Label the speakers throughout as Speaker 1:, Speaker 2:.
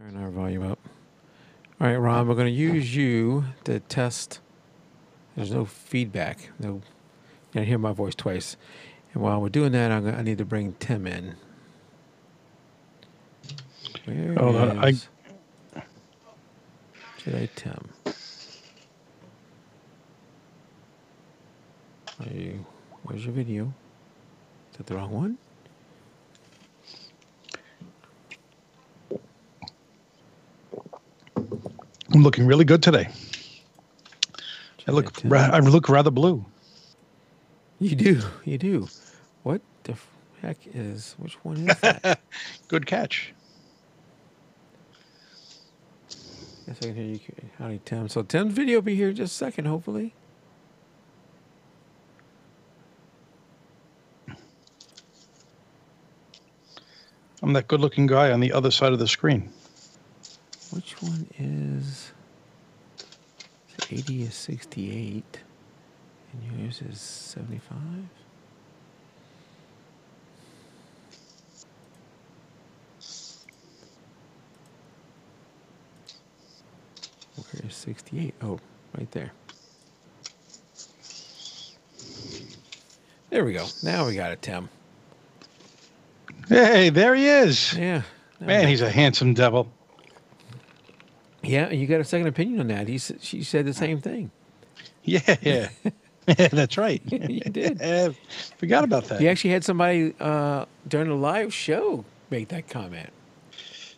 Speaker 1: Turn our volume up. All right, Ron, we're going to use you to test. There's no feedback. No, you can't hear my voice twice. And while we're doing that, I need to bring Tim in. Where is today, Tim? Where's your video? Is that the wrong one?
Speaker 2: I'm looking really good today. I look rather blue.
Speaker 1: You do. You do. What the heck is? Which one is that?
Speaker 2: Good catch.
Speaker 1: Yes, I can hear you. Howdy, Tim. So Tim's video will be here in just a second, hopefully.
Speaker 2: I'm that good-looking guy on the other side of the screen.
Speaker 1: Which one is 80 is 68, and yours is 75? Where is 68? Oh, right there. There we go. Now we got it, Tim.
Speaker 2: Hey, there he is.
Speaker 1: Yeah.
Speaker 2: Man, he's a handsome devil.
Speaker 1: Yeah, and you got a second opinion on that. She said the same thing.
Speaker 2: Yeah. That's right.
Speaker 1: You did.
Speaker 2: Forgot about that.
Speaker 1: You actually had somebody during the live show make that comment.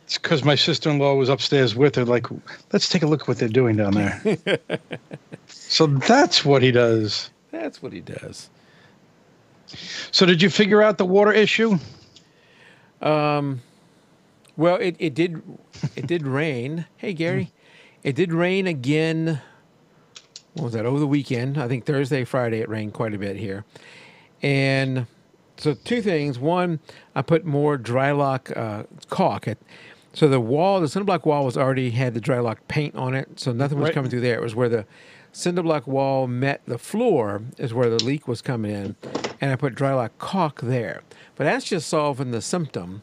Speaker 2: It's because my sister-in-law was upstairs with her. Like, let's take a look at what they're doing down there. So that's what he does.
Speaker 1: That's what he does.
Speaker 2: So did you figure out the water issue?
Speaker 1: Well, it did rain. Hey, Gary, it did rain again. What was that? Over the weekend, I think Thursday, Friday, it rained quite a bit here. And so two things. One, I put more dry lock caulk. So the wall, the cinder block wall was already had the dry lock paint on it, so nothing was coming through there. It was where the cinder block wall met the floor is where the leak was coming in, and I put dry lock caulk there. But that's just solving the symptom.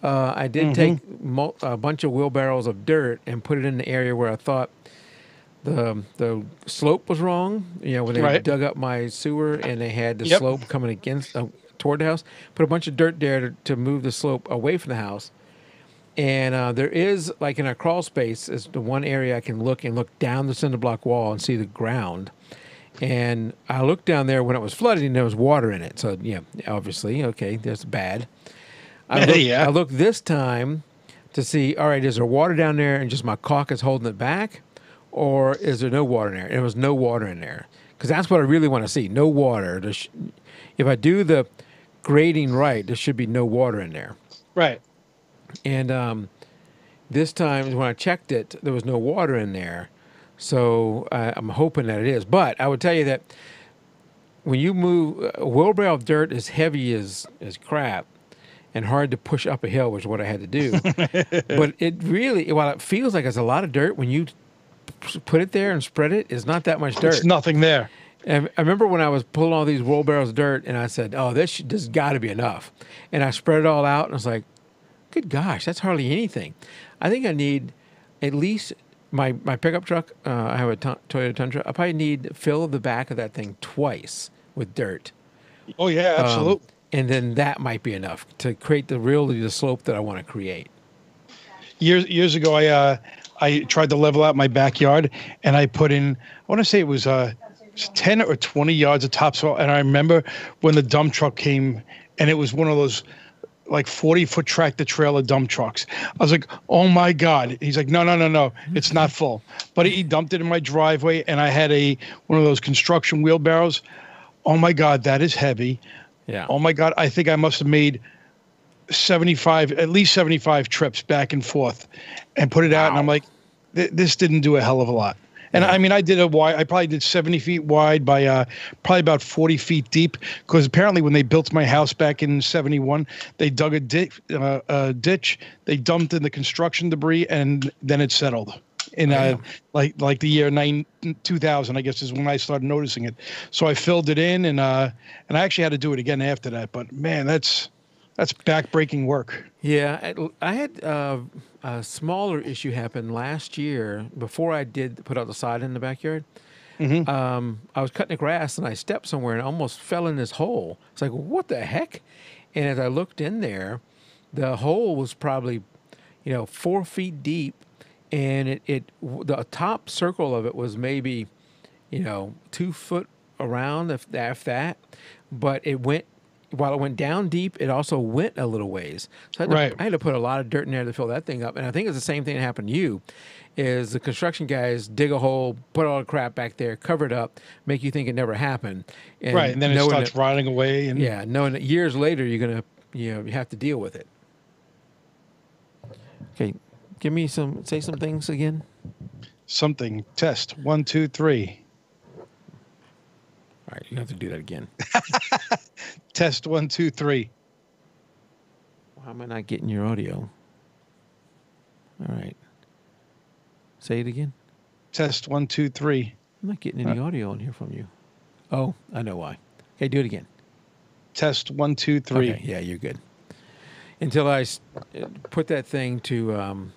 Speaker 1: I did take a bunch of wheelbarrows of dirt and put it in the area where I thought the slope was wrong. You know, when they dug up my sewer and they had the slope coming against toward the house. Put a bunch of dirt there to move the slope away from the house. And there is, like in our crawl space, is the one area I can look down the cinder block wall and see the ground. And I looked down there when it was flooded and there was water in it. So, yeah, obviously, okay, that's bad. I looked this time to see, all right, is there water down there and just my caulk is holding it back? Or is there no water in there? And there was no water in there. Because that's what I really want to see, no water. If I do the grading right, there should be no water in there.
Speaker 2: Right.
Speaker 1: And this time when I checked it, there was no water in there. So I'm hoping that it is. But I would tell you that when you move, a wheelbarrow of dirt is heavy as crap and hard to push up a hill, which is what I had to do. But it really, while it feels like it's a lot of dirt, when you put it there and spread it, it's not that much dirt.
Speaker 2: It's nothing there.
Speaker 1: And I remember when I was pulling all these wheelbarrows of dirt, and I said, oh, this got to be enough. And I spread it all out, and I was like, good gosh, that's hardly anything. I think I need at least my pickup truck. I have a Toyota Tundra. I probably need to fill the back of that thing twice with dirt.
Speaker 2: Oh yeah, absolutely.
Speaker 1: And then that might be enough to create the slope that I want to create.
Speaker 2: Years ago, I tried to level out my backyard, and I put in, I want to say it was 10 or 20 yards of topsoil. And I remember when the dump truck came, and it was one of those like 40-foot tractor trailer dump trucks. I was like, oh my God. He's like, no, it's not full. But he dumped it in my driveway, and I had one of those construction wheelbarrows. Oh my God, that is heavy.
Speaker 1: Yeah.
Speaker 2: Oh my God, I think I must have made at least 75 trips back and forth and put it out. And I'm like, this didn't do a hell of a lot. And I mean, I probably did 70 feet wide by probably about 40 feet deep, because apparently when they built my house back in 71, they dug a ditch, they dumped in the construction debris, and then it settled. In like the year 2000, I guess, is when I started noticing it. So I filled it in, and I actually had to do it again after that. But man, that's backbreaking work.
Speaker 1: Yeah, I had a smaller issue happen last year before I did put out the sod in the backyard. I was cutting the grass and I stepped somewhere and almost fell in this hole. It's like, what the heck? And as I looked in there, the hole was probably, 4 feet deep, and the top circle of it was maybe, 2 foot around, if that. But while it went down deep, it also went a little ways. So I had to put a lot of dirt in there to fill that thing up. And I think it's the same thing that happened to you, is the construction guys dig a hole, put all the crap back there, cover it up, make you think it never happened.
Speaker 2: And then it starts rotting away. And
Speaker 1: knowing that years later you're going to, you have to deal with it. Okay, say some things again.
Speaker 2: Something. Test. 1, 2, 3.
Speaker 1: All right, you have to do that again.
Speaker 2: Test 1, 2, 3.
Speaker 1: Why am I not getting your audio? All right. Say it again.
Speaker 2: Test 1, 2, 3.
Speaker 1: I'm not getting any audio on here from you. Oh, I know why. Okay, do it again.
Speaker 2: Test 1, 2, 3.
Speaker 1: Okay, yeah, you're good. Until I put that thing to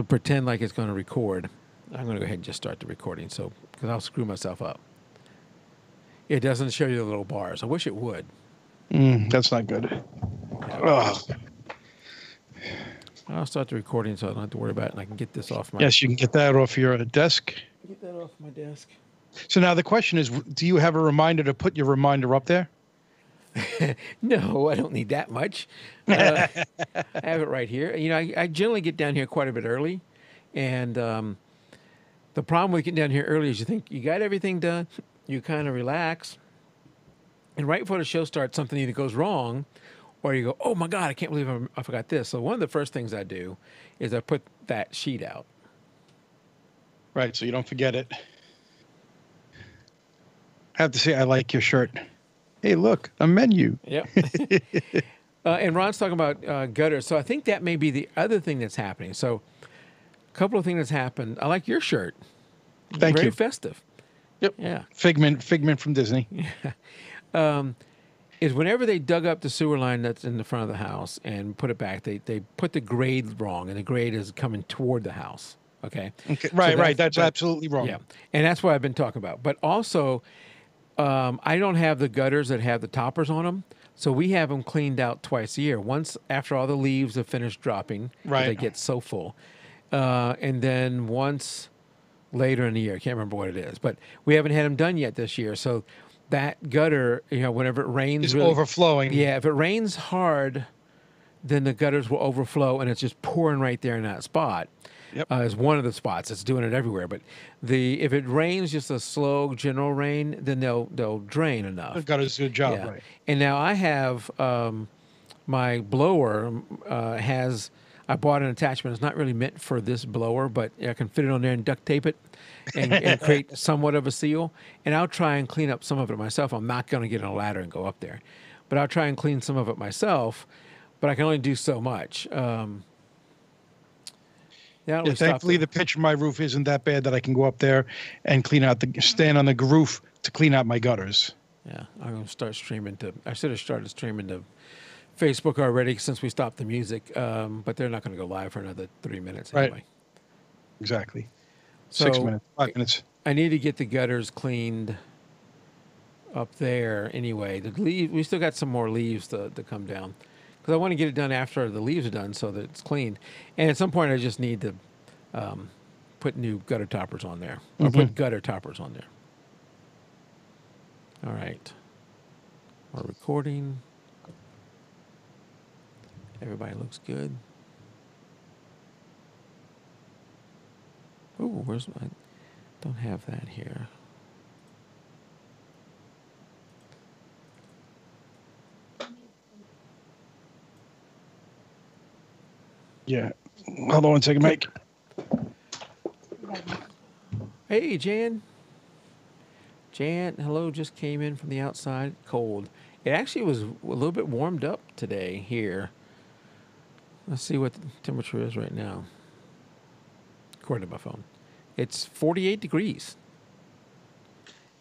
Speaker 1: pretend like it's going to record, I'm going to go ahead and just start the recording, because I'll screw myself up. It doesn't show you the little bars. I wish it would.
Speaker 2: That's not good. Oh.
Speaker 1: I'll start the recording so I don't have to worry about it, and I can get this off my...
Speaker 2: Yes, you can get that off your desk.
Speaker 1: Get that off my desk.
Speaker 2: So now the question is, do you have a reminder to put your reminder up there?
Speaker 1: No, I don't need that much. I have it right here. You know, I generally get down here quite a bit early, and the problem with getting down here early is you think you got everything done, you kind of relax, and right before the show starts, something either goes wrong, or you go, "Oh my God, I can't believe I forgot this." So one of the first things I do is I put that sheet out.
Speaker 2: Right, so you don't forget it. I have to say, I like your shirt. Hey, look, a menu.
Speaker 1: Yep. And Ron's talking about gutters. So I think that may be the other thing that's happening. So a couple of things that's happened. I like your shirt.
Speaker 2: Thank
Speaker 1: Very
Speaker 2: you.
Speaker 1: festive.
Speaker 2: Yep.
Speaker 1: Yeah.
Speaker 2: Figment from Disney.
Speaker 1: Is whenever they dug up the sewer line that's in the front of the house and put it back, they put the grade wrong, and the grade is coming toward the house. Okay.
Speaker 2: Okay.
Speaker 1: So
Speaker 2: Right. That's absolutely wrong.
Speaker 1: Yeah. And that's what I've been talking about. But also, I don't have the gutters that have the toppers on them. So we have them cleaned out twice a year. Once after all the leaves have finished dropping, 'cause
Speaker 2: Right.
Speaker 1: they get so full, and then once later in the year. I can't remember what it is, but we haven't had them done yet this year. So that gutter, you know, whenever it rains,
Speaker 2: It's
Speaker 1: really,
Speaker 2: overflowing.
Speaker 1: yeah, if it rains hard, then the gutters will overflow, and it's just pouring right there in that spot.
Speaker 2: Yep.
Speaker 1: Is one of the spots. It's doing it everywhere. But if it rains just a slow general rain, then they'll drain enough.
Speaker 2: I've got to do a job,
Speaker 1: Yeah.
Speaker 2: right?
Speaker 1: And now I have my blower has. I bought an attachment. It's not really meant for this blower, but I can fit it on there and duct tape it and create somewhat of a seal. And I'll try and clean up some of it myself. I'm not going to get on a ladder and go up there, but I'll try and clean some of it myself. But I can only do so much.
Speaker 2: Yeah, thankfully, the pitch of my roof isn't that bad that I can go up there and stand on the roof to clean out my gutters.
Speaker 1: Yeah, I'm going to start streaming I should have started streaming to Facebook already since we stopped the music, but they're not going to go live for another 3 minutes anyway.
Speaker 2: Right. Exactly.
Speaker 1: So
Speaker 2: 6 minutes, 5 minutes.
Speaker 1: I need to get the gutters cleaned up there anyway. We still got some more leaves to come down because I want to get it done after the leaves are done so that it's clean. And at some point, I just need to put new gutter toppers on there, or put gutter toppers on there. All right. We're recording. Everybody looks good. Oh, I don't have that here.
Speaker 2: Yeah. Hold on one second, Mike.
Speaker 1: Hey, Jan. Jan, hello, just came in from the outside, cold. It actually was a little bit warmed up today here. Let's see what the temperature is right now. According to my phone. It's 48 degrees.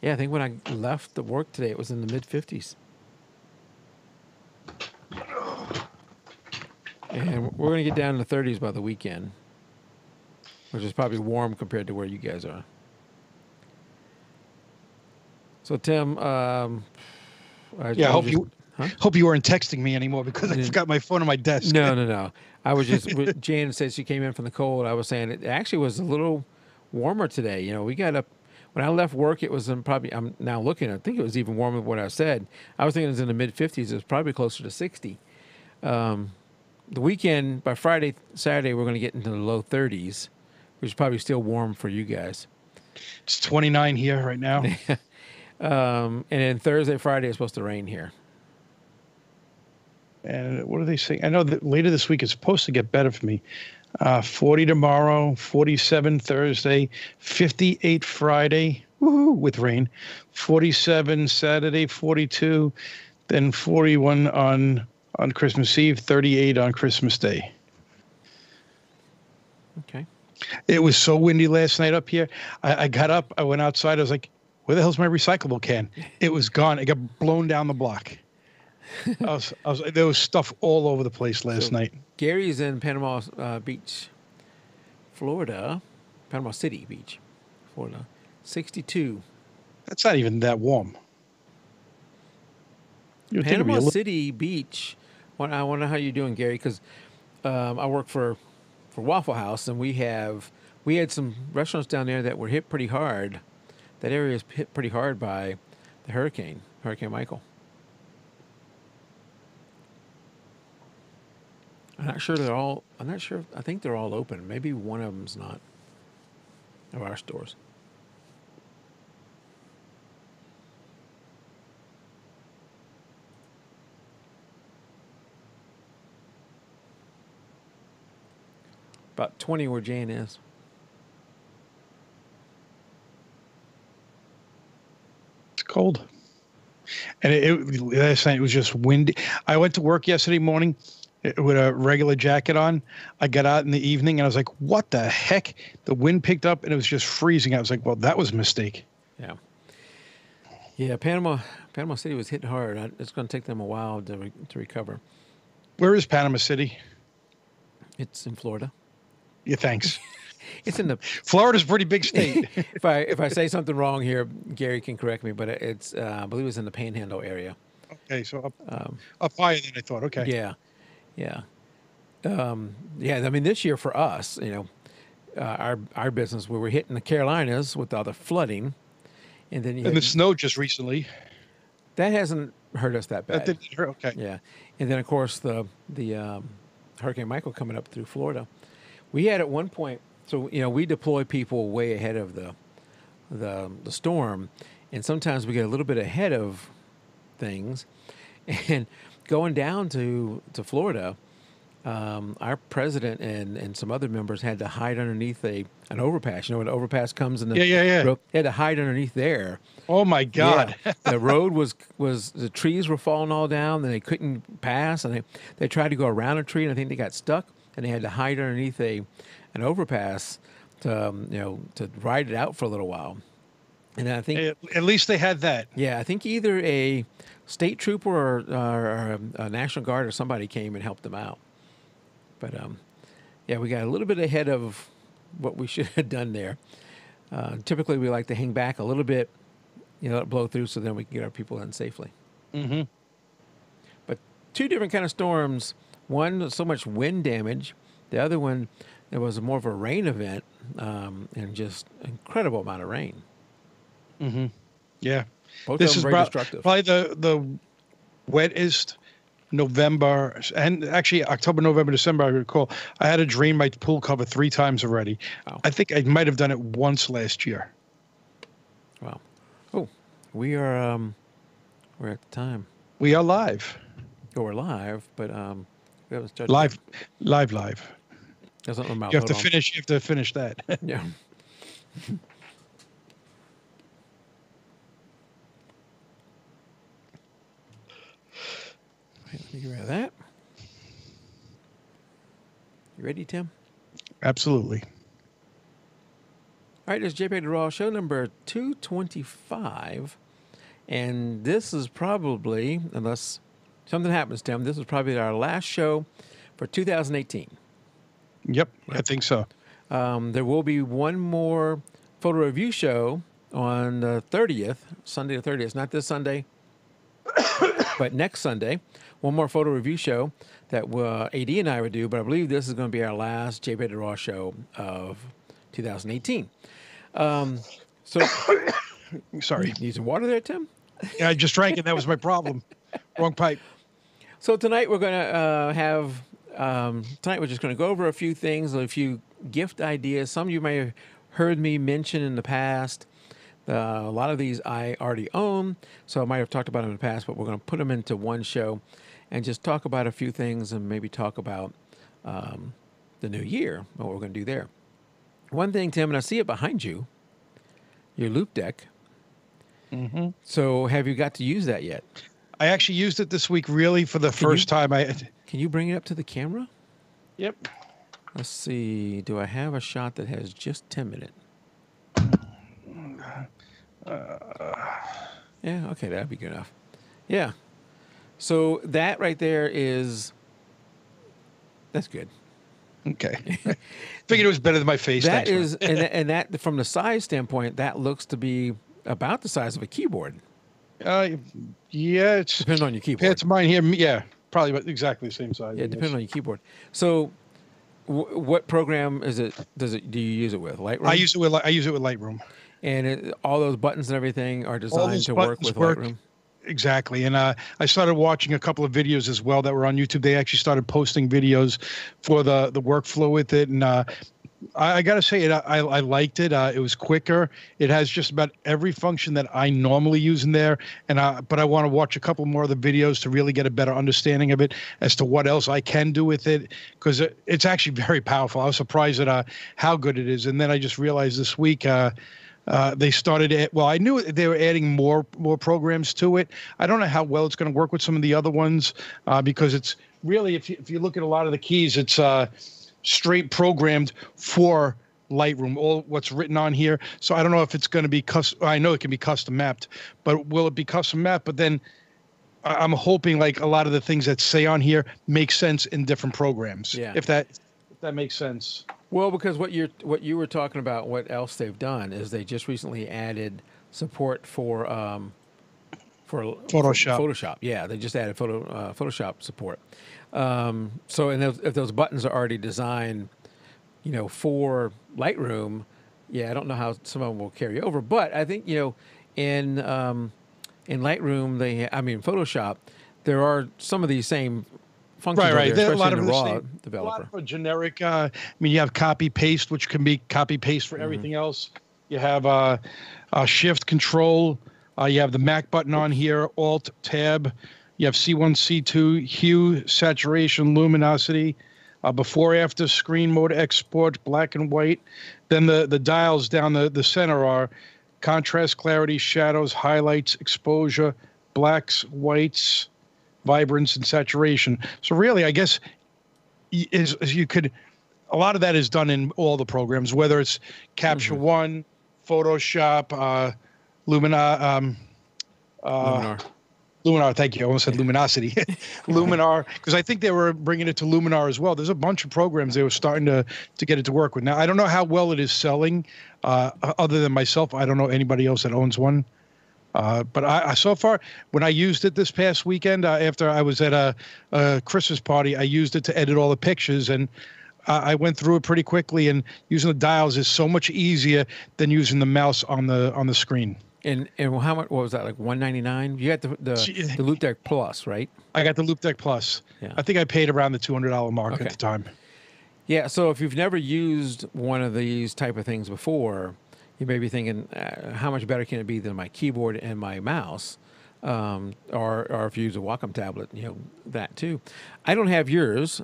Speaker 1: Yeah, I think when I left the work today, it was in the mid-50s. And we're going to get down in the 30s by the weekend, which is probably warm compared to where you guys are. So, Tim,
Speaker 2: Yeah, hope you weren't texting me anymore because I forgot my phone on my desk.
Speaker 1: No. I was just, Jan said she came in from the cold. I was saying it actually was a little warmer today. You know, we got up, when I left work, it was I'm now looking, I think it was even warmer than what I said. I was thinking it was in the mid-50s. It was probably closer to 60. The weekend, by Friday, Saturday, we're going to get into the low 30s, which is probably still warm for you guys.
Speaker 2: It's 29 here right now.
Speaker 1: And then Thursday, Friday, it's supposed to rain here.
Speaker 2: And what are they saying? I know that later this week it's supposed to get better for me. 40 tomorrow, 47 Thursday, 58 Friday, woohoo, with rain, 47 Saturday, 42, then 41 on Christmas Eve, 38 on Christmas Day.
Speaker 1: Okay.
Speaker 2: It was so windy last night up here. I got up, I went outside, I was like, where the hell's my recyclable can? It was gone. It got blown down the block. There was stuff all over the place last night.
Speaker 1: Gary's in Panama Beach, Florida. Panama City Beach, Florida. 62.
Speaker 2: That's not even that warm.
Speaker 1: Panama City Beach. I wonder how you're doing, Gary, because I work for Waffle House, and we had some restaurants down there that were hit pretty hard. That area is hit pretty hard by the Hurricane Michael. I'm not sure they're all. I'm not sure. I think they're all open. Maybe one of them's not. Of our stores. About 20 where Jane is.
Speaker 2: It's cold. And last night it was just windy. I went to work yesterday morning with a regular jacket on. I got out in the evening and I was like, what the heck? The wind picked up and it was just freezing. I was like, well, that was a mistake.
Speaker 1: Yeah. Yeah, Panama City was hit hard. It's going to take them a while to recover.
Speaker 2: Where is Panama City?
Speaker 1: It's in Florida.
Speaker 2: Yeah, thanks.
Speaker 1: It's in the
Speaker 2: Florida's a pretty big state.
Speaker 1: if I say something wrong here, Gary can correct me, but it's I believe it's in the Panhandle area.
Speaker 2: Okay, so up higher than I thought. Okay.
Speaker 1: Yeah, yeah, yeah. I mean, this year for us, our business, we were hitting the Carolinas with all the flooding, and then
Speaker 2: the snow just recently.
Speaker 1: That hasn't hurt us that bad.
Speaker 2: That didn't hurt. Okay.
Speaker 1: Yeah, and then of course the Hurricane Michael coming up through Florida. We had at one point, so we deploy people way ahead of the storm, and sometimes we get a little bit ahead of things, and going down to Florida, our president and some other members had to hide underneath an overpass. When an overpass comes in the road, they had to hide underneath there.
Speaker 2: Oh my God!
Speaker 1: Yeah. The road was the trees were falling all down, and they couldn't pass, and they tried to go around a tree, and I think they got stuck, and they had to hide underneath an overpass to ride it out for a little while. And I think
Speaker 2: at least they had that.
Speaker 1: Yeah, I think either a state trooper or a National Guard or somebody came and helped them out. But yeah, we got a little bit ahead of what we should have done there. Typically, we like to hang back a little bit, let it blow through, so then we can get our people in safely.
Speaker 2: Mm-hmm.
Speaker 1: But two different kind of storms. One, so much wind damage. The other one, it was more of a rain event, and just incredible amount of rain.
Speaker 2: Mm-hmm. Yeah.
Speaker 1: Both of them very destructive.
Speaker 2: Probably the wettest November, and actually October, November, December, I recall. I had to drain my pool cover 3 times already. Wow. I think I might have done it once last year.
Speaker 1: Wow. Oh, we're at the time.
Speaker 2: We are live.
Speaker 1: Oh, we're live, but we haven't started.
Speaker 2: Live.
Speaker 1: There's something about
Speaker 2: you have to finish. You have to finish that.
Speaker 1: Yeah. Let me get rid of that. You ready, Tim?
Speaker 2: Absolutely.
Speaker 1: All right, this is jpeg2RAW, show number 225. And this is probably, unless something happens, Tim, this is probably our last show for 2018.
Speaker 2: Yep, I think so.
Speaker 1: There will be one more photo review show on the 30th, Sunday the 30th. Not this Sunday, but next Sunday. One more photo review show that AD and I would do, but I believe this is going to be our last jpeg2RAW show of 2018. So,
Speaker 2: sorry.
Speaker 1: Need some water there, Tim?
Speaker 2: Yeah, I just drank it. That was my problem. Wrong pipe.
Speaker 1: So tonight we're going to have, tonight we're just going to go over a few things, a few gift ideas. Some of you may have heard me mention in the past. A lot of these I already own, so I might have talked about them in the past, but we're going to put them into one show and just talk about a few things and maybe talk about the new year, what we're going to do there. One thing, Tim, and I see it behind you, your loop deck.
Speaker 2: Mm-hmm.
Speaker 1: So have you got to use that yet?
Speaker 2: I actually used it this week, really, for the first time.
Speaker 1: Can you bring it up to the camera?
Speaker 2: Yep.
Speaker 1: Let's see. Do I have a shot that has just Tim in it? Yeah, okay, that'd be good enough. Yeah. So that right there that's good.
Speaker 2: Okay. Figured it was better than my face.
Speaker 1: That is, and that from the size standpoint, that looks to be about the size of a keyboard.
Speaker 2: Yeah, it's
Speaker 1: depending on your keyboard.
Speaker 2: It's mine here. Yeah, probably exactly the same size.
Speaker 1: Yeah, depending on your keyboard. So, what program is it? Do you use it with Lightroom?
Speaker 2: I use it with Lightroom.
Speaker 1: And all those buttons and everything are designed to work with Lightroom.
Speaker 2: Exactly. And I started watching a couple of videos as well that were on YouTube. They actually started posting videos for the workflow with it. And I got to say, I liked it. It was quicker. It has just about every function that I normally use in there. But I want to watch a couple more of the videos to really get a better understanding of it as to what else I can do with it, because it's actually very powerful. I was surprised at how good it is. And then I just realized this week they started. Well, I knew they were adding more programs to it. I don't know how well it's going to work with some of the other ones because it's really, if you look at a lot of the keys, it's straight programmed for Lightroom, all what's written on here. So I don't know if it's going to be custom. I know it can be custom mapped, but will it be custom mapped? But then I'm hoping like a lot of the things that say on here make sense in different programs.
Speaker 1: Yeah.
Speaker 2: If that makes sense.
Speaker 1: Well, because what you were talking about, what else they've done is they just recently added support for
Speaker 2: Photoshop.
Speaker 1: Photoshop, yeah, they just added Photoshop support. So, and if those buttons are already designed, for Lightroom, yeah, I don't know how some of them will carry over, but I think in Lightroom, Photoshop, there are some of these same functions,
Speaker 2: right.
Speaker 1: There, especially
Speaker 2: a lot
Speaker 1: in
Speaker 2: of
Speaker 1: the
Speaker 2: the
Speaker 1: raw
Speaker 2: same,
Speaker 1: developer.
Speaker 2: A lot of generic. You have copy paste, which can be copy paste for everything else. You have Shift Control. You have the Mac button on here, Alt Tab. You have C1, C2, hue, saturation, luminosity, before, after, screen mode, export, black and white. Then the dials down the center are contrast, clarity, shadows, highlights, exposure, blacks, whites, vibrance, and saturation. So really, I guess a lot of that is done in all the programs, whether it's Capture One, Photoshop, Luminar. Luminar, thank you. I almost said Luminosity. Luminar, because I think they were bringing it to Luminar as well. There's a bunch of programs they were starting to get it to work with. Now, I don't know how well it is selling. Other than myself, I don't know anybody else that owns one. But I so far, when I used it this past weekend, after I was at a Christmas party, I used it to edit all the pictures, and I went through it pretty quickly. And using the dials is so much easier than using the mouse on the screen.
Speaker 1: And how much? What was that, like $199? You got the Loop Deck Plus, right?
Speaker 2: I got the Loop Deck Plus. Yeah. I think I paid around the $200 mark at the time.
Speaker 1: Yeah. So if you've never used one of these type of things before, you may be thinking, how much better can it be than my keyboard and my mouse? Or if you use a Wacom tablet, that too. I don't have yours.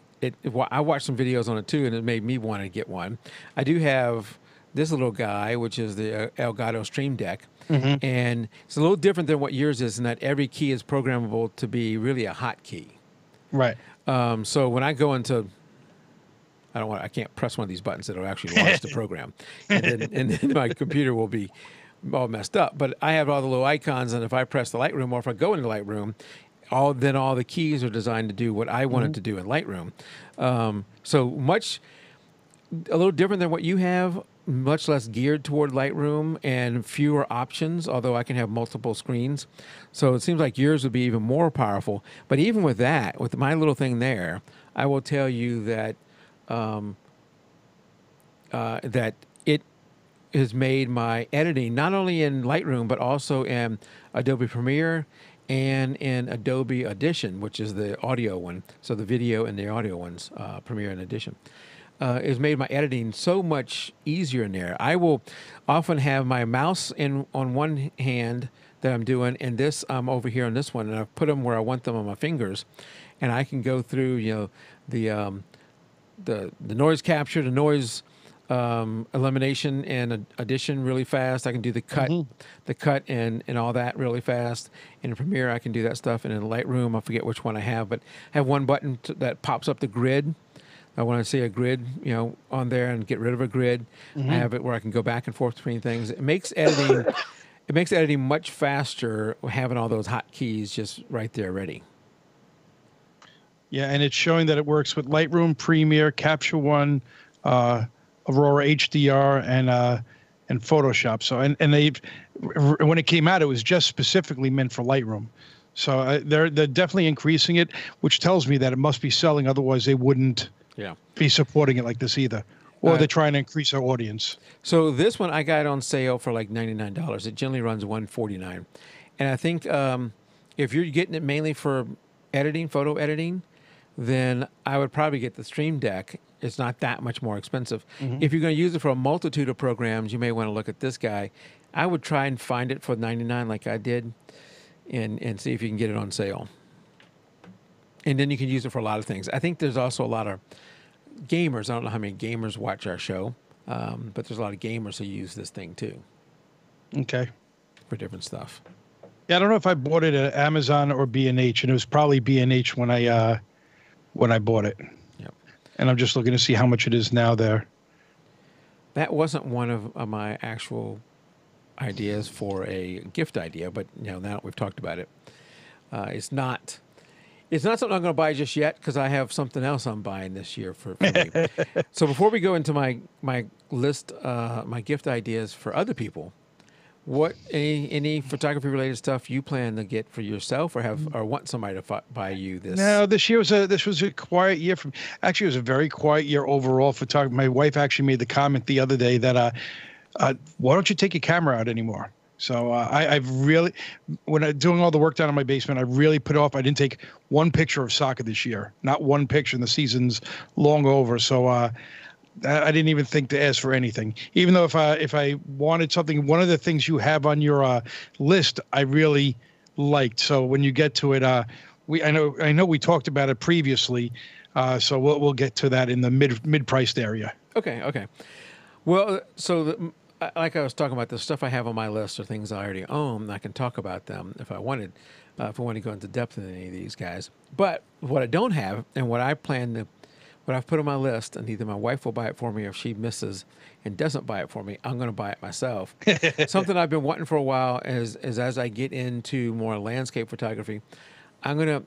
Speaker 1: I watched some videos on it too, and it made me want to get one. I do have this little guy, which is the Elgato Stream Deck. And it's a little different than what yours is in that every key is programmable to be really a hotkey.
Speaker 2: Right.
Speaker 1: So when I go into, I can't press one of these buttons that'll actually launch the program, and then my computer will be all messed up. But I have all the little icons, and if I press the Lightroom or if I go into Lightroom, all the keys are designed to do what I wanted to do in Lightroom. A little different than what you have. Much less geared toward Lightroom and fewer options, although I can have multiple screens. So it seems like yours would be even more powerful. But even with that, with my little thing there, I will tell you that that it has made my editing, not only in Lightroom, but also in Adobe Premiere and in Adobe Audition, which is the audio one. So the video and the audio ones, Premiere and Audition. Has made my editing so much easier in there. I will often have my mouse on one hand that I'm doing, and this I'm over here on this one, and I've put them where I want them on my fingers, and I can go through the noise capture, the noise elimination, and Audition really fast. I can do the cut and all that really fast. In Premiere, I can do that stuff, and in Lightroom, I forget which one I have, but I have one button that pops up the grid. I want to see a grid, on there and get rid of a grid. I have it where I can go back and forth between things. It makes editing much faster having all those hotkeys just right there ready.
Speaker 2: Yeah, and it's showing that it works with Lightroom, Premiere, Capture One, Aurora HDR, and Photoshop. So and when it came out, it was just specifically meant for Lightroom. So they're definitely increasing it, which tells me that it must be selling. Otherwise, they wouldn't. Be supporting it like this either, or they're trying to increase our audience.
Speaker 1: So this one I got on sale for like $99. It generally runs $149, and I think if you're getting it mainly for editing, photo editing, then I would probably get the Stream Deck. It's not that much more expensive.
Speaker 2: Mm-hmm.
Speaker 1: If you're going to use it for a multitude of programs, you may want to look at this guy. I would try and find it for $99 like I did and see if you can get it on sale. And then you can use it for a lot of things. I think there's also a lot of gamers. I don't know how many gamers watch our show, but there's a lot of gamers who use this thing too.
Speaker 2: Okay.
Speaker 1: For different stuff.
Speaker 2: Yeah, I don't know if I bought it at Amazon or B&H, and it was probably B&H when I bought it.
Speaker 1: Yep. And
Speaker 2: I'm just looking to see how much it is now there.
Speaker 1: That wasn't one of my actual ideas for a gift idea, but now that we've talked about it, it's not something I'm going to buy just yet because I have something else I'm buying this year for me. So before we go into my list, my gift ideas for other people, what any photography related stuff you plan to get for yourself or want somebody to buy you this?
Speaker 2: No, this was a quiet year for me. Actually, it was a very quiet year overall for photography. My wife actually made the comment the other day that why don't you take your camera out anymore? So I've really, when I'm doing all the work down in my basement, I really put off. I didn't take one picture of soccer this year, not one picture, and the season's long over. So I didn't even think to ask for anything, even though if I wanted something, one of the things you have on your list, I really liked. So when you get to it, I know we talked about it previously, so we'll get to that in the mid-priced area.
Speaker 1: Okay. Well, so like I was talking about, the stuff I have on my list are things I already own. I can talk about them if I wanted, if I want to go into depth in any of these guys. But what I don't have, and what I've put on my list, and either my wife will buy it for me or if she misses and doesn't buy it for me, I'm going to buy it myself. Something I've been wanting for a while is as I get into more landscape photography, I'm going to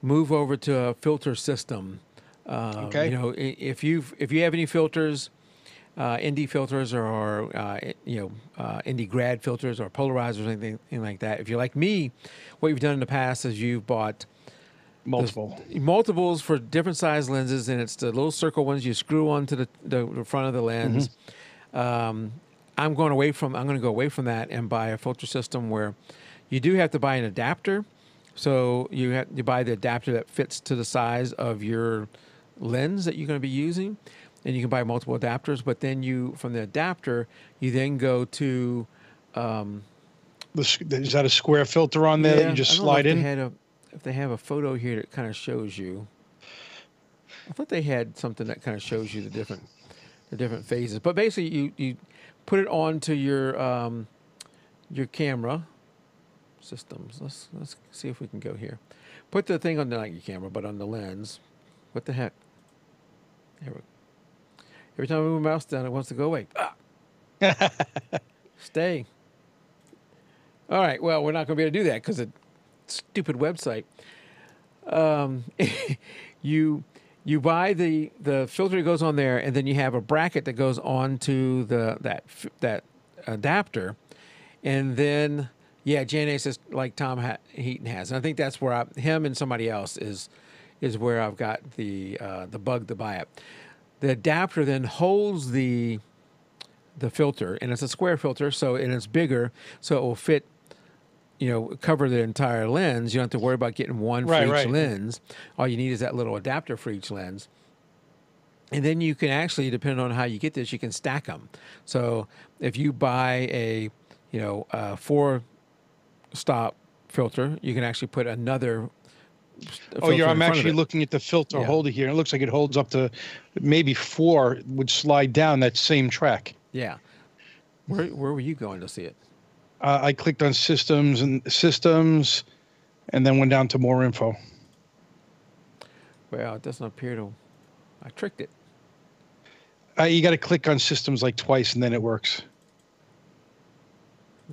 Speaker 1: move over to a filter system.
Speaker 2: Okay.
Speaker 1: You know, if you have any filters, indie filters or indie grad filters or polarizers or anything like that. If you're like me, what you've done in the past is you've bought multiples for different size lenses, and it's the little circle ones you screw onto the front of the lens. Mm-hmm. I'm going to go away from that and buy a filter system where you do have to buy an adapter. So you buy the adapter that fits to the size of your lens that you're going to be using. And you can buy multiple adapters, but then from the adapter, you then go to...
Speaker 2: is that a square filter on there that you just slide in?
Speaker 1: If they have a photo here that kind of shows you... I thought they had something that kind of shows you the different phases. But basically, you put it onto your camera systems. Let's see if we can go here. Put the thing on not your camera, but on the lens. What the heck? There we go. Every time I move my mouse down, it wants to go away. Stay. All right. Well, we're not going to be able to do that because of stupid website. You buy the filter that goes on there, and then you have a bracket that goes onto that adapter, and then JNA says like Tom Heaton has, and I think that's where him and somebody else is where I've got the bug to buy it. The adapter then holds the filter, and it's a square filter, and it's bigger, so it will fit, cover the entire lens. You don't have to worry about getting one for each lens. All you need is that little adapter for each lens. And then you can actually, depending on how you get this, you can stack them. So if you buy a 4-stop filter, you can actually put another...
Speaker 2: I'm actually looking at the filter holder here. It looks like it holds up to maybe 4 would slide down that same track.
Speaker 1: Yeah. Where were you going to see it?
Speaker 2: I clicked on systems, and then went down to more info.
Speaker 1: Well, it doesn't appear to. I tricked it.
Speaker 2: You got to click on systems like twice, and then it works.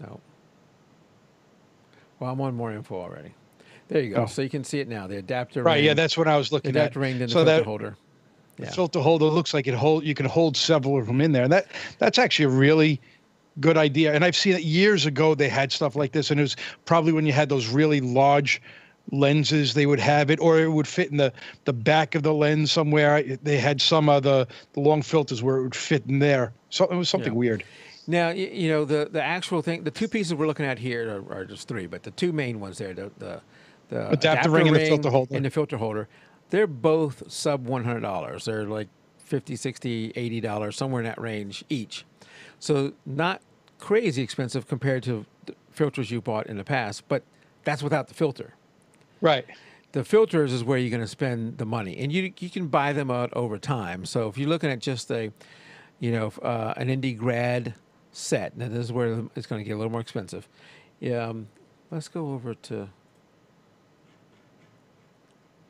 Speaker 1: No. Well, I'm on more info already. There you go. Oh. So you can see it now. The adapter.
Speaker 2: Right. Yeah, that's what I was looking at.
Speaker 1: Adapter ring in the filter holder.
Speaker 2: Yeah. The filter holder looks like you can hold several of them in there. And that's actually a really good idea. And I've seen it years ago. They had stuff like this, and it was probably when you had those really large lenses, they would have it, or it would fit in the back of the lens somewhere. They had some of the long filters where it would fit in there. So it was something weird.
Speaker 1: Now, you know, the actual thing, the two pieces we're looking at here are just three, but the two main ones there, the
Speaker 2: Adapter
Speaker 1: adapter
Speaker 2: ring and the
Speaker 1: ring
Speaker 2: filter holder.
Speaker 1: and the filter holder, they're both sub $100. They're like 50, 60, $80, somewhere in that range each. So not crazy expensive compared to the filters you bought in the past, but that's without the filter.
Speaker 2: Right.
Speaker 1: The filters is where you're going to spend the money, and you can buy them out over time. So if you're looking at just an indie grad set, now this is where it's going to get a little more expensive. Yeah, let's go over to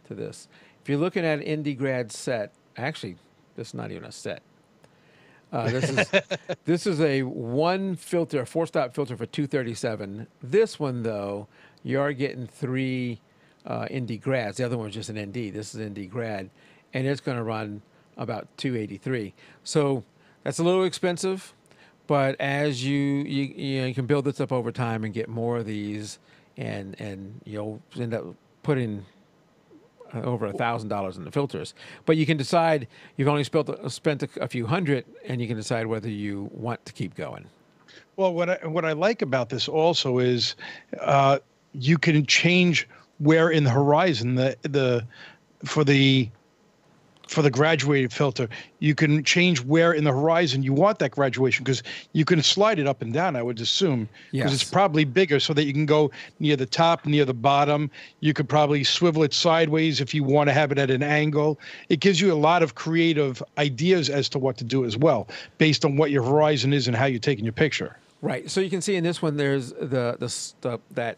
Speaker 1: this. If you're looking at an indie grad set, actually, this is not even a set. This is a one filter, a 4-stop filter for $237. This one though, you are getting three ND grads. The other one was just an ND. This is ND grad, and it's going to run about $283. So that's a little expensive, but as you can build this up over time and get more of these, and you'll end up putting over $1,000 in the filters. But you can decide, you've only spent a few hundred, and you can decide whether you want to keep going.
Speaker 2: Well, what I like about this also is you can change where in the horizon for the graduated filter, you can change where in the horizon you want that graduation, because you can slide it up and down, I would assume, because it's probably bigger, so that you can go near the top, near the bottom. You could probably swivel it sideways if you want to have it at an angle. It gives you a lot of creative ideas as to what to do as well, based on what your horizon is and how you're taking your picture.
Speaker 1: Right. So you can see in this one, there's that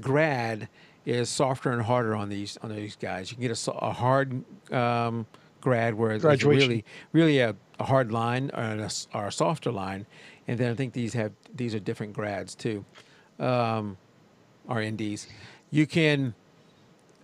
Speaker 1: grad is softer and harder on these guys. You can get a hard grad where it's really a hard line or a softer line, and then I think these are different grads too, or NDs. You can,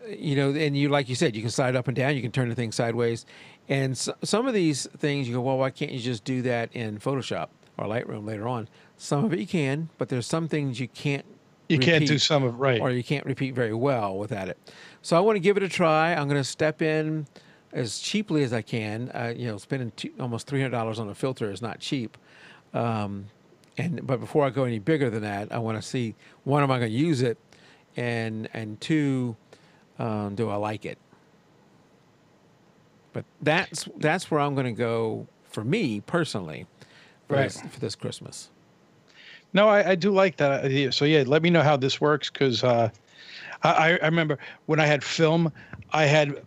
Speaker 1: and you, like you said, you can slide up and down. You can turn the thing sideways, and some of these things you go, well, why can't you just do that in Photoshop or Lightroom later on? Some of it you can, but there's some things you can't.
Speaker 2: You can't do some of it, right.
Speaker 1: Or you can't repeat very well without it. So I want to give it a try. I'm going to step in as cheaply as I can. Spending almost $300 on a filter is not cheap. But before I go any bigger than that, I want to see, one, am I going to use it? And two, do I like it? But that's where I'm going to go for me personally for this Christmas.
Speaker 2: No, I do like that idea. So yeah, let me know how this works, because I remember when I had film, I had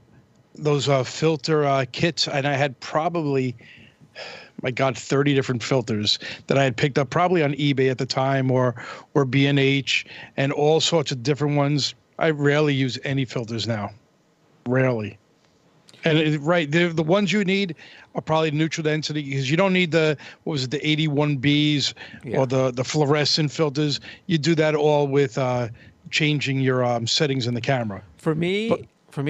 Speaker 2: those filter kits, and I had probably, my God, 30 different filters that I had picked up probably on eBay at the time, or B&H, and all sorts of different ones. I rarely use any filters now, rarely. And the ones you need are probably neutral density, because you don't need the 81Bs or the fluorescent filters. You do that all with changing your settings in the camera.
Speaker 1: For me,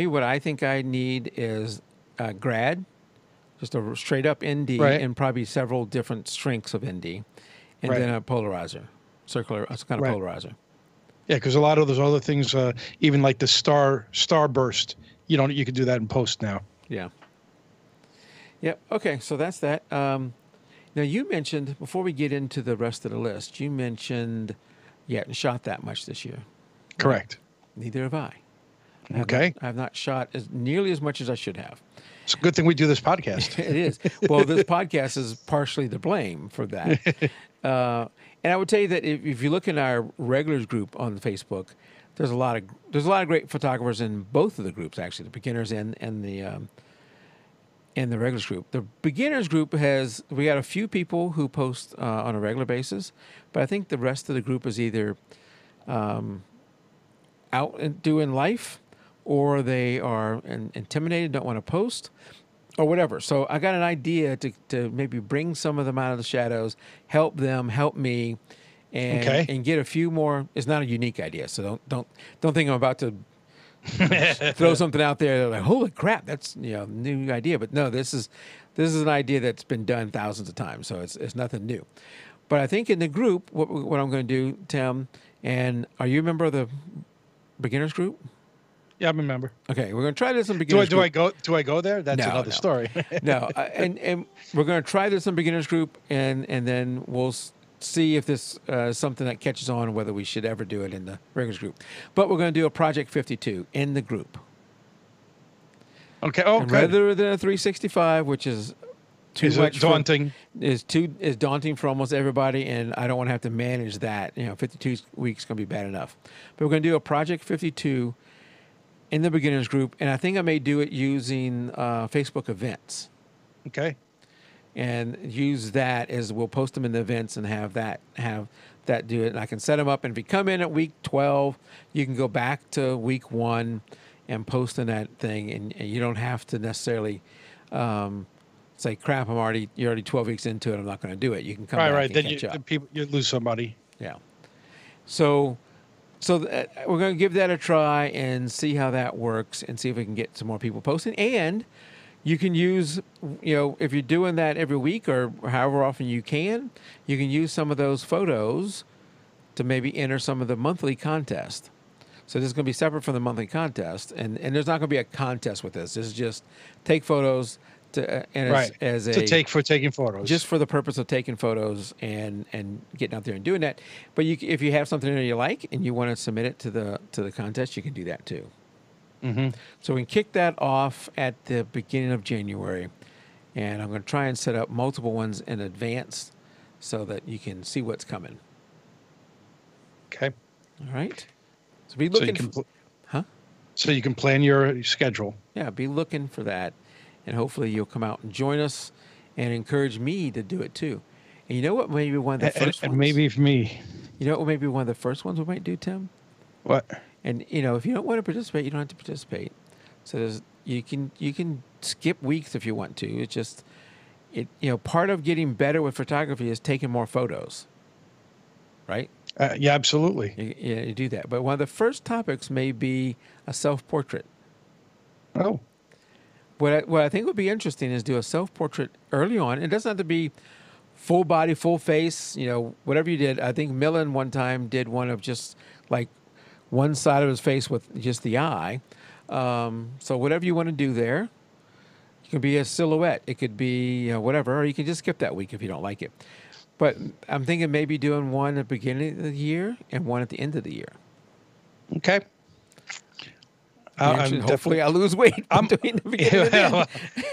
Speaker 1: what I think I need is a grad, just a straight up ND, and probably several different strengths of ND, and then a polarizer, circular, kind of polarizer.
Speaker 2: Yeah, because a lot of those other things, even like the starburst, you can do that in post now.
Speaker 1: Yeah. Yep. Okay. So that's that. Now you mentioned, before we get into the rest of the list, you mentioned you hadn't shot that much this year.
Speaker 2: Correct.
Speaker 1: Neither have I.
Speaker 2: Okay.
Speaker 1: I have not shot nearly as much as I should have.
Speaker 2: It's a good thing we do this podcast.
Speaker 1: It is. Well, this podcast is partially to blame for that. And I would tell you that if you look in our regulars group on Facebook, there's a lot of great photographers in both of the groups, actually, the beginners and the regulars group. The beginners group we got a few people who post on a regular basis, but I think the rest of the group is either out and doing life, or they are intimidated, don't want to post, or whatever. So I got an idea to maybe bring some of them out of the shadows, help them, help me, and get a few more. It's not a unique idea, so don't think I'm about to throw something out there like, holy crap, that's new idea. But no, this is an idea that's been done thousands of times, so it's nothing new. But I think in the group, what I'm going to do, Tim, and are you a member of the beginners group?
Speaker 2: Yeah, I remember.
Speaker 1: Okay, we're going to try this in
Speaker 2: Do I
Speaker 1: beginners group.
Speaker 2: do I go there? That's
Speaker 1: No,
Speaker 2: another
Speaker 1: no,
Speaker 2: story.
Speaker 1: no. And we're going to try this in beginners group, and then we'll see if this is something that catches on, whether we should ever do it in the regulars group. But we're going to do a project 52 in the group.
Speaker 2: Okay. Oh,
Speaker 1: And
Speaker 2: good.
Speaker 1: rather than a 365, which is too
Speaker 2: Is
Speaker 1: much
Speaker 2: it daunting?
Speaker 1: is daunting for almost everybody, and I don't want to have to manage that. 52 weeks is going to be bad enough. But we're going to do a project 52 in the beginners group, and I think I may do it using Facebook events,
Speaker 2: Okay.
Speaker 1: and use that as we'll post them in the events and have that do it. And I can set them up, and if you come in at week 12, you can go back to week 1 and post in that thing, and you don't have to necessarily say, crap, you're already 12 weeks into it, I'm not going to do it. You can come back and
Speaker 2: Then
Speaker 1: catch up.
Speaker 2: you lose somebody.
Speaker 1: Yeah. So we're going to give that a try and see how that works, and see if we can get some more people posting. And you can use, if you're doing that every week or however often you can use some of those photos to maybe enter some of the monthly contest. So this is going to be separate from the monthly contest, and there's not going to be a contest with this. This is just take photos to
Speaker 2: for taking photos,
Speaker 1: just for the purpose of taking photos and getting out there and doing that. But if you have something that you like and you want to submit it to the contest, you can do that too.
Speaker 2: Mm-hmm.
Speaker 1: So we can kick that off at the beginning of January, and I'm going to try and set up multiple ones in advance so that you can see what's coming.
Speaker 2: Okay.
Speaker 1: All right. So be looking.
Speaker 2: So you can plan your schedule.
Speaker 1: Yeah, be looking for that, and hopefully you'll come out and join us, and encourage me to do it too. And you know what? Maybe one of the first ones.
Speaker 2: And maybe for me.
Speaker 1: You know what? Maybe one of the first ones we might do, Tim.
Speaker 2: What?
Speaker 1: And if you don't want to participate, you don't have to participate. So you can skip weeks if you want to. It's just part of getting better with photography is taking more photos, right?
Speaker 2: Yeah, absolutely.
Speaker 1: You do that. But one of the first topics may be a self-portrait.
Speaker 2: Oh.
Speaker 1: What I think would be interesting is do a self-portrait early on. It doesn't have to be full body, full face, whatever you did. I think Millen one time did one of just like one side of his face with just the eye. So whatever you want to do there. It can be a silhouette. It could be whatever, or you can just skip that week if you don't like it. But I'm thinking maybe doing one at the beginning of the year and one at the end of the year.
Speaker 2: Okay.
Speaker 1: Hopefully I'll lose weight. I'm doing the beginning.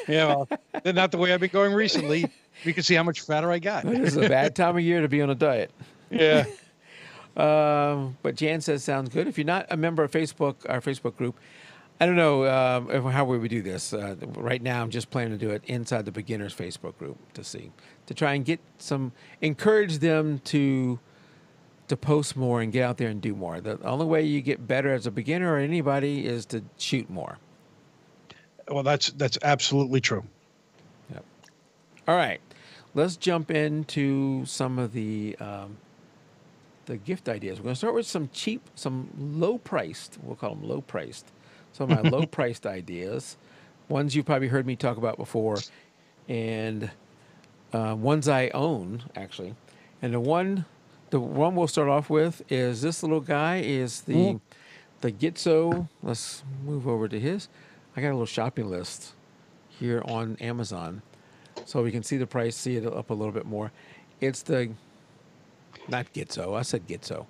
Speaker 2: Well, not the way I've been going recently. We can see how much fatter I got.
Speaker 1: This is a bad time of year to be on a diet.
Speaker 2: Yeah.
Speaker 1: But Jan says sounds good. If you're not a member of our Facebook group, I don't know how we would do this. Right now, I'm just planning to do it inside the beginners Facebook group to try and encourage them to post more and get out there and do more. The only way you get better as a beginner or anybody is to shoot more.
Speaker 2: Well, that's absolutely true.
Speaker 1: Yep. All right, let's jump into some of the gift ideas. We're going to start with some low-priced. We'll call them low-priced. Some of my low-priced ideas, ones you've probably heard me talk about before, and ones I own actually. And the one we'll start off with is this little guy. Is the Gitzo. Let's move over to his. I got a little shopping list here on Amazon, so we can see the price, see it up a little bit more. It's the not Gitzo. I said Gitzo.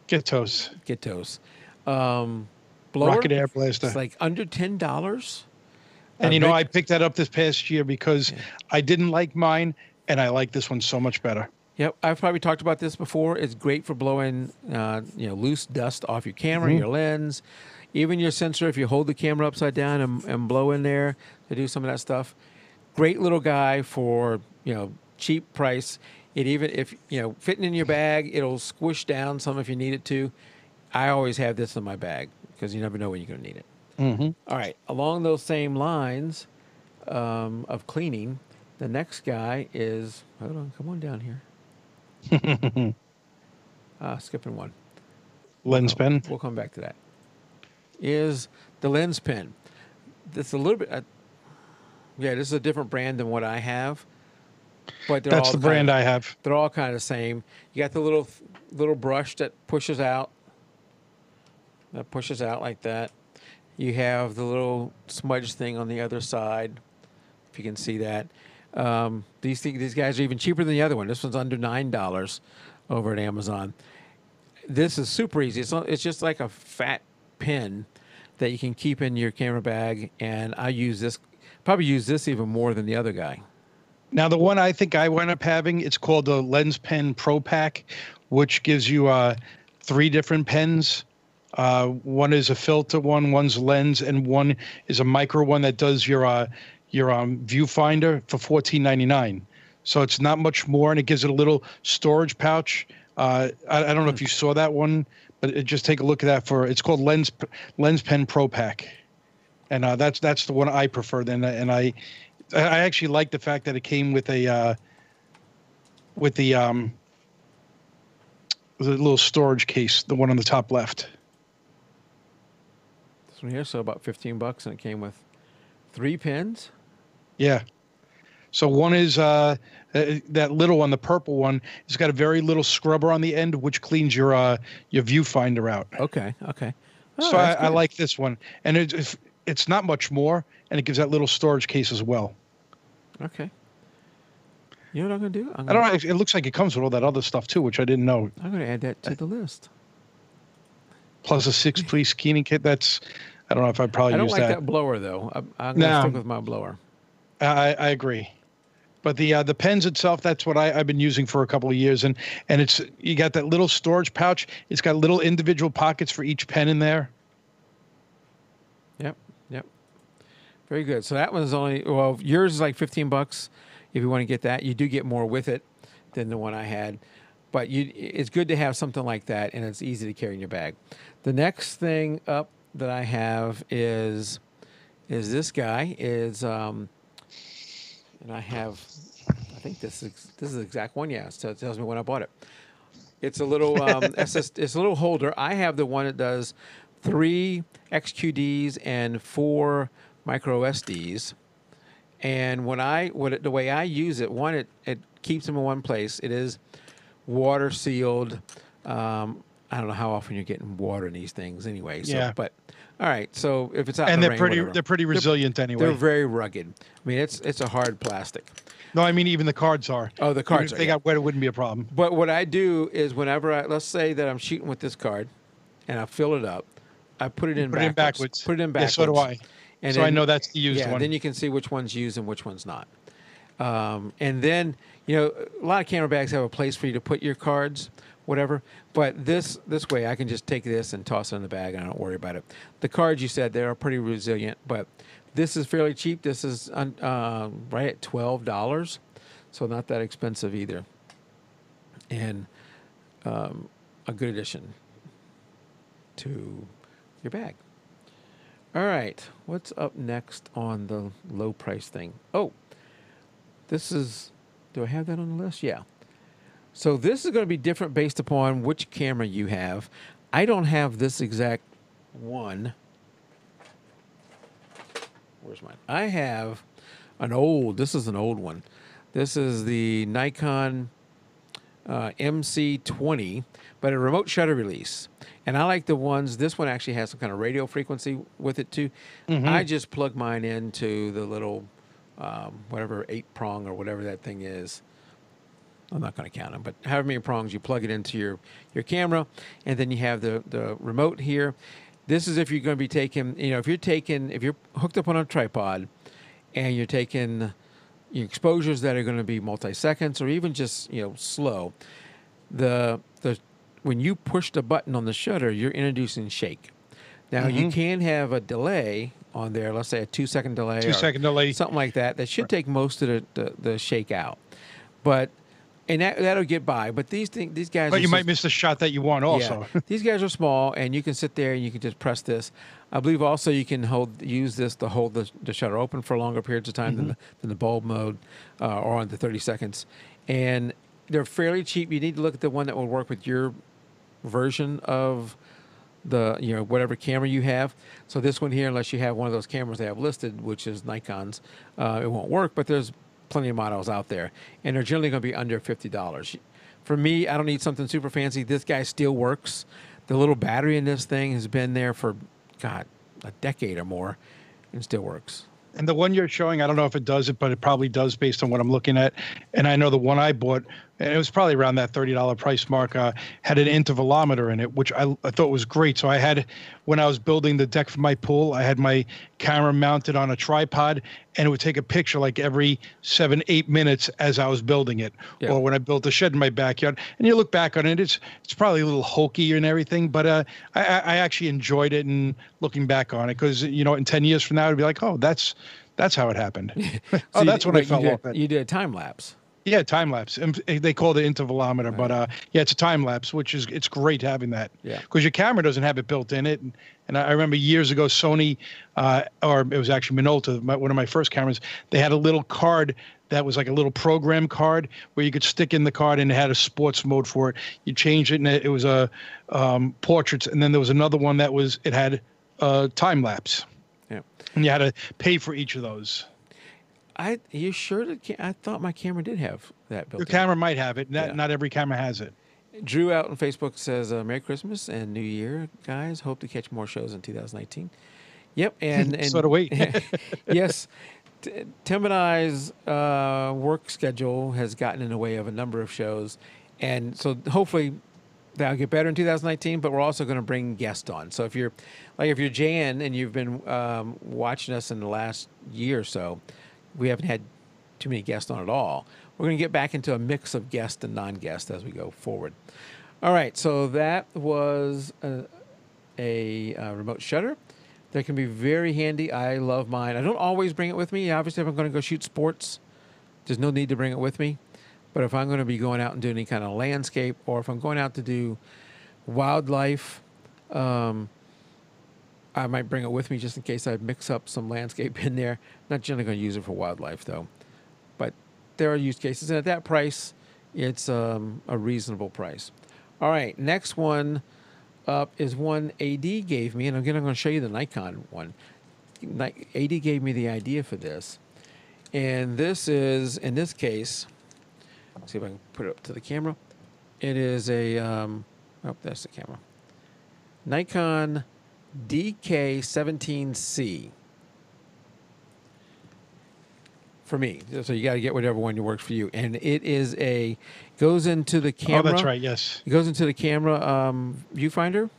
Speaker 2: Gittos.
Speaker 1: Blower.
Speaker 2: Rocket Air Blaster.
Speaker 1: It's like under $10.
Speaker 2: And I picked that up this past year because I didn't like mine, and I like this one so much better.
Speaker 1: Yep, I've probably talked about this before. It's great for blowing, loose dust off your camera, your lens, even your sensor. If you hold the camera upside down and blow in there to do some of that stuff, great little guy for cheap price. It even if fitting in your bag, it'll squish down some if you need it to. I always have this in my bag because you never know when you're going to need it.
Speaker 2: Mm-hmm.
Speaker 1: All right, along those same lines of cleaning, the next guy is come on down here. Skipping one.
Speaker 2: Lens pen.
Speaker 1: We'll come back to that. Is the lens pen. This a little bit. This is a different brand than what I have. But
Speaker 2: that's the brand I have.
Speaker 1: They're all kind of the same. You got the little brush that pushes out. That pushes out like that. You have the little smudge thing on the other side, if you can see that. These guys are even cheaper than the other one. This one's under $9 over at Amazon. This is super easy. It's just like a fat pin that you can keep in your camera bag, and I use this, probably use this even more than the other guy.
Speaker 2: Now, the one I think I wound up having, it's called the Lens Pen Pro Pack, which gives you 3 different pens. One is a filter one, one's lens, and one is a micro one that does your viewfinder for $14.99. So it's not much more, and it gives it a little storage pouch. I don't know if you saw that one, but just take a look at that. It's called Lens Pen Pro Pack, and that's the one I prefer. And I actually like the fact that it came with the little storage case, the one on the top left.
Speaker 1: This one here, so about $15, and it came with 3 pins.
Speaker 2: Yeah. So one is that little one, the purple one. It's got a very little scrubber on the end, which cleans your viewfinder out.
Speaker 1: Okay. Oh,
Speaker 2: So I like this one, and it's not much more, and it gives that little storage case as well.
Speaker 1: Okay. You know what I'm going to do?
Speaker 2: I don't know. It looks like it comes with all that other stuff too, which I didn't know.
Speaker 1: I'm going to add that to the list.
Speaker 2: Plus a 6-piece keying kit. I don't know if I'd probably use that.
Speaker 1: I don't like that blower though. I'm going to stick with my blower.
Speaker 2: I agree. But the pens itself, that's what I've been using for a couple of years, and you got that little storage pouch. It's got little individual pockets for each pen in there.
Speaker 1: Yep. Very good. So that one's yours is like $15 if you want to get that. You do get more with it than the one I had, but it's good to have something like that, and it's easy to carry in your bag. The next thing up that I have is this guy and I think this is the exact one. Yeah, so it tells me when I bought it. It's a little it's a little holder. I have the one that does 3 XQDs and 4 micro SDs. And the way I use it, one, it keeps them in one place. It is water sealed. I don't know how often you're getting water in these things anyway. So,
Speaker 2: yeah.
Speaker 1: But all right. So if it's out
Speaker 2: and
Speaker 1: in the
Speaker 2: they're
Speaker 1: rain,
Speaker 2: they're pretty resilient anyway.
Speaker 1: They're very rugged. I mean, it's a hard plastic.
Speaker 2: No, I mean even the cards are.
Speaker 1: Oh, the cards.
Speaker 2: Even if they got wet, it wouldn't be a problem.
Speaker 1: But what I do is whenever let's say that I'm shooting with this card, and I fill it up, I put it in backwards. Put it in backwards.
Speaker 2: Yeah, so do I.
Speaker 1: And
Speaker 2: so
Speaker 1: then,
Speaker 2: I know that's the used one.
Speaker 1: Then you can see which one's used and which one's not. And then, a lot of camera bags have a place for you to put your cards, whatever. But this way, I can just take this and toss it in the bag, and I don't worry about it. The cards, you said, they are pretty resilient, but this is fairly cheap. This is right at $12, so not that expensive either. And a good addition to your bag. All right, what's up next on the low price thing? Oh, do I have that on the list? Yeah. So this is going to be different based upon which camera you have. I don't have this exact one. Where's mine? I have this is an old one. This is the Nikon MC20, but a remote shutter release. And I like the ones, this one actually has some kind of radio frequency with it too. Mm-hmm. I just plug mine into the little, whatever, 8-prong or whatever that thing is. I'm not going to count them, but however many prongs, you plug it into your camera, and then you have the remote here. This is if you're going to be taking, if you're hooked up on a tripod and you're taking exposures that are going to be multi-seconds or even just, slow, when you push the button on the shutter, you're introducing shake. Now, you can have a delay on there, let's say a 2-second delay.
Speaker 2: 2-second delay.
Speaker 1: Something like that. That should take most of the shake out. And that'll get by. But these guys...
Speaker 2: But you might miss the shot that you want also.
Speaker 1: Yeah. These guys are small, and you can sit there and you can just press this. I believe also you can use this to hold the shutter open for longer periods of time than the bulb mode or on the 30 seconds. And they're fairly cheap. You need to look at the one that will work with your version of the whatever camera you have. So this one here, unless you have one of those cameras they have listed, which is Nikon's, it won't work. But there's plenty of models out there, and they're generally going to be under $50. For me, I don't need something super fancy. This guy still works. The little battery in this thing has been there for a decade or more, and still works.
Speaker 2: And the one you're showing, I don't know if it does it, but it probably does based on what I'm looking at. And I know the one I bought, and it was probably around that $30 price mark, had an intervalometer in it, which I thought was great. So I had, when I was building the deck for my pool, I had my camera mounted on a tripod, and it would take a picture like every 7-8 minutes as I was building it.
Speaker 1: Yeah.
Speaker 2: Or when I built a shed in my backyard. And you look back on it, it's probably a little hokey and everything, but I actually enjoyed it, and looking back on it, because, you know, in 10 years from now, it'd be like, oh, that's how it happened.
Speaker 1: So
Speaker 2: that's when I fell off it.
Speaker 1: You did a time lapse.
Speaker 2: Yeah, time lapse. And they call it intervalometer, but yeah, it's a time lapse, which is, it's great having that.
Speaker 1: Yeah.
Speaker 2: Because your camera doesn't have it built in it. And I remember years ago, Sony, or it was actually Minolta, one of my first cameras, they had a little card that was like a little program card where you could stick in the card, and it had a sports mode for it. You change it, and it was a portraits. And then there was another one that was, it had time lapse.
Speaker 1: Yeah.
Speaker 2: And you had to pay for each of those.
Speaker 1: You sure that I thought my camera did have that built
Speaker 2: Your
Speaker 1: in.
Speaker 2: camera might have it.
Speaker 1: Yeah.
Speaker 2: Not every camera has it.
Speaker 1: Drew out on Facebook says, Merry Christmas and New Year, guys. Hope to catch more shows in 2019. Yep. And
Speaker 2: So do we.
Speaker 1: Yes. Tim and I's work schedule has gotten in the way of a number of shows. And so hopefully that'll get better in 2019, but we're also going to bring guests on. So if you're Jan and you've been watching us in the last year or so, we haven't had too many guests on at all. We're going to get back into a mix of guest and non-guest as we go forward. All right, so that was a remote shutter. That can be very handy. I love mine. I don't always bring it with me. Obviously, if I'm going to go shoot sports, there's no need to bring it with me. But if I'm going to be going out and doing any kind of landscape, or if I'm going out to do wildlife, I might bring it with me just in case I mix up some landscape in there. Not generally going to use it for wildlife, though. But there are use cases. And at that price, it's a reasonable price. All right, next one up is one AD gave me. And again, I'm going to show you the Nikon one. AD gave me the idea for this. And this is, in this case, let's see if I can put it up to the camera. It is a, oh, that's the camera. Nikon DK17C. For me. So you got to get whatever one works for you. And it is goes into the camera.
Speaker 2: Oh, that's right, yes.
Speaker 1: It goes into the camera viewfinder.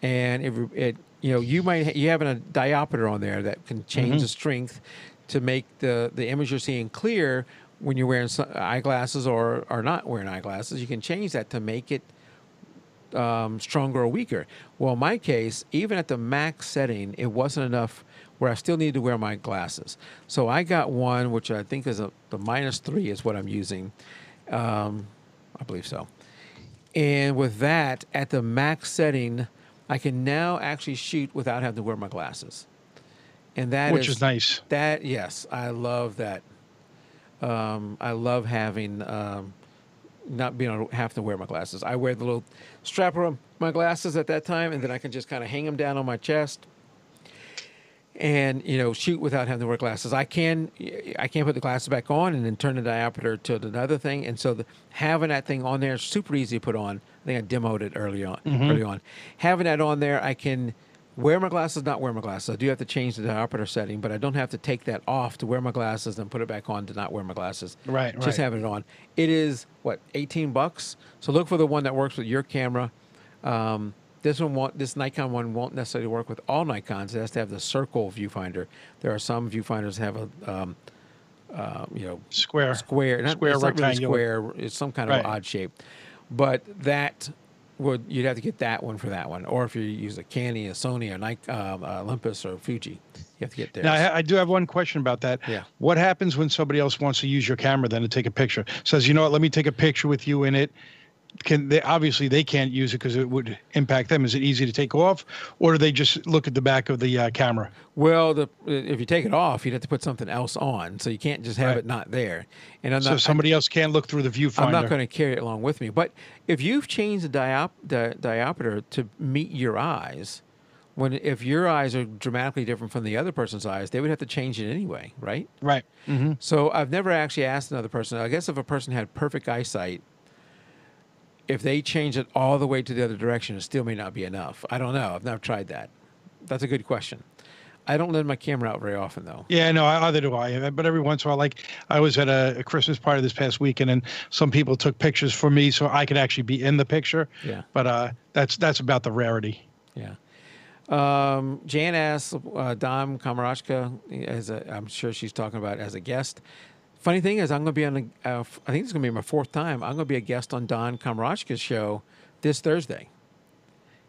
Speaker 1: And you have a diopter on there that can change the strength to make the image you're seeing clear when you're wearing eyeglasses or not wearing eyeglasses. You can change that to make it stronger or weaker. Well, in my case, even at the max setting, it wasn't enough where I still needed to wear my glasses. So I got one, which I think is the -3 is what I'm using. I believe so. And with that, at the max setting, I can now actually shoot without having to wear my glasses. And
Speaker 2: Which is nice.
Speaker 1: Yes, I love that. I love having not being able to have to wear my glasses. I wear the little strap around my glasses at that time, and then I can just kind of hang them down on my chest and shoot without having to wear glasses. I can put the glasses back on and then turn the diopter to another thing, and so having that thing on there is super easy to put on. I think I demoed it early on. Having that on there, I can wear my glasses, not wear my glasses. I do have to change the diopter setting, but I don't have to take that off to wear my glasses and put it back on to not wear my glasses.
Speaker 2: Right.
Speaker 1: Just having it on. It is, $18? So look for the one that works with your camera. This Nikon one won't necessarily work with all Nikons. It has to have the circle viewfinder. There are some viewfinders that have a
Speaker 2: square,
Speaker 1: not
Speaker 2: rectangular.
Speaker 1: really square. It's some kind of odd shape. But you'd have to get that one for that one. Or if you use a Canon, a Sony, a Olympus, or Fuji, you have to get theirs.
Speaker 2: Now, I do have one question about that.
Speaker 1: Yeah.
Speaker 2: What happens when somebody else wants to use your camera then to take a picture? Says, you know what, let me take a picture with you in it. Obviously they can't use it because it would impact them. Is it easy to take off, or do they just look at the back of the camera?
Speaker 1: Well, if you take it off, you'd have to put something else on, so you can't just have it not there. And
Speaker 2: somebody else can't look through the viewfinder.
Speaker 1: I'm not going to carry it along with me. But if you've changed the diopter to meet your eyes, if your eyes are dramatically different from the other person's eyes, they would have to change it anyway, right?
Speaker 2: Right. Mm-hmm.
Speaker 1: So I've never actually asked another person. I guess if a person had perfect eyesight, if they change it all the way to the other direction, it still may not be enough. I don't know. I've never tried that. That's a good question. I don't lend my camera out very often, though.
Speaker 2: Yeah, no, either do I. But every once in a while, like I was at a Christmas party this past weekend, and some people took pictures for me so I could actually be in the picture.
Speaker 1: Yeah.
Speaker 2: But that's about the rarity.
Speaker 1: Yeah. Jan asks Dom Kamarashka, I'm sure she's talking about as a guest. Funny thing is, I'm going to be on, I think it's going to be my 4th time. I'm going to be a guest on Don Kamarashka's show this Thursday.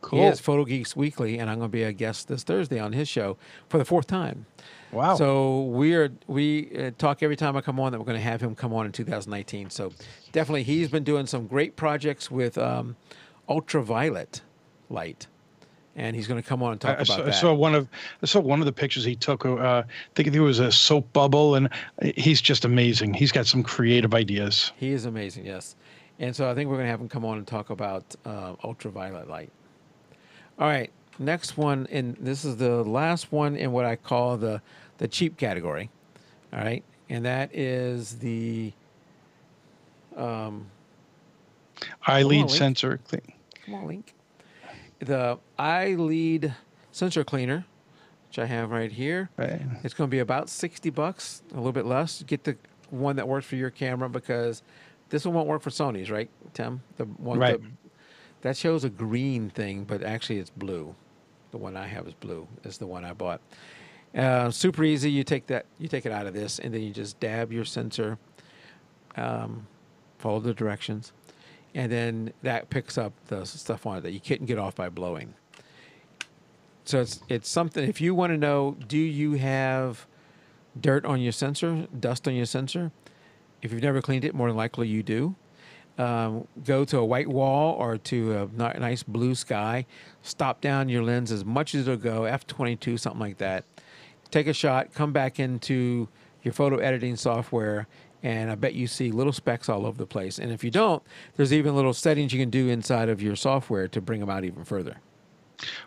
Speaker 2: Cool.
Speaker 1: He is Photo Geeks Weekly, and I'm going to be a guest this Thursday on his show for the 4th time.
Speaker 2: Wow.
Speaker 1: So we talk every time I come on that we're going to have him come on in 2019. So definitely he's been doing some great projects with ultraviolet light. And he's going to come on and talk about that.
Speaker 2: I saw one of the pictures he took. I think it was a soap bubble, and he's just amazing. He's got some creative ideas.
Speaker 1: He is amazing, yes. And so I think we're going to have him come on and talk about ultraviolet light. All right, next one, and this is the last one in what I call the cheap category. All right, and that is the
Speaker 2: eye lead sensor.
Speaker 1: Come on, Link. The iLead sensor cleaner, which I have right here.
Speaker 2: Right.
Speaker 1: It's going to be about $60, a little bit less. Get the one that works for your camera, because this one won't work for Sony's, right, Tim? The one
Speaker 2: right.
Speaker 1: That shows a green thing, but actually it's blue. The one I have is blue. Is the one I bought. Super easy. You take it out of this, and then you just dab your sensor. Follow the directions. And then that picks up the stuff on it that you couldn't get off by blowing. So it's something, if you want to know, do you have dirt on your sensor, dust on your sensor? If you've never cleaned it, more than likely you do. Go to a white wall or to a nice blue sky. Stop down your lens as much as it'll go, f22, something like that. Take a shot, come back into your photo editing software, and I bet you see little specks all over the place. And if you don't, there's even little settings you can do inside of your software to bring them out even further.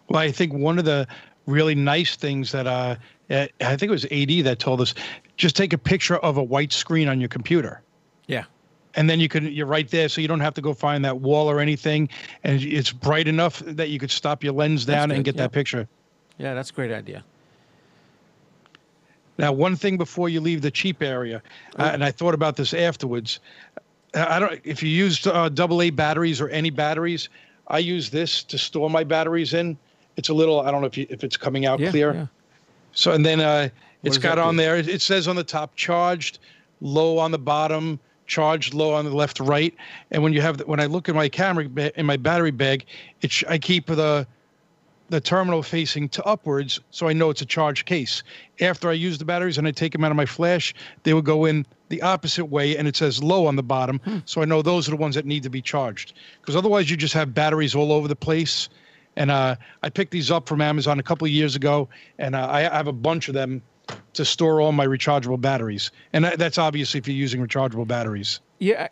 Speaker 2: Well, I think one of the really nice things that I think it was AD that told us, just take a picture of a white screen on your computer.
Speaker 1: Yeah.
Speaker 2: And then you're right there, so you don't have to go find that wall or anything. And it's bright enough that you could stop your lens down and get that picture.
Speaker 1: Yeah, that's a great idea.
Speaker 2: Now, one thing before you leave the cheap area, and I thought about this afterwards. I don't. If you use AA batteries or any batteries, I use this to store my batteries in. It's a little. I don't know if it's coming out clear. Yeah. So and then it's got on there. It says on the top, charged, low on the bottom, charged low on the left, right. And when when I look at my camera in my battery bag, I keep the terminal facing to upwards, so I know it's a charged case. After I use the batteries and I take them out of my flash, they will go in the opposite way, and it says low on the bottom, so I know those are the ones that need to be charged. Because otherwise, you just have batteries all over the place. And I picked these up from Amazon a couple of years ago, and I have a bunch of them to store all my rechargeable batteries. And that's obviously if you're using rechargeable batteries.
Speaker 1: Yeah,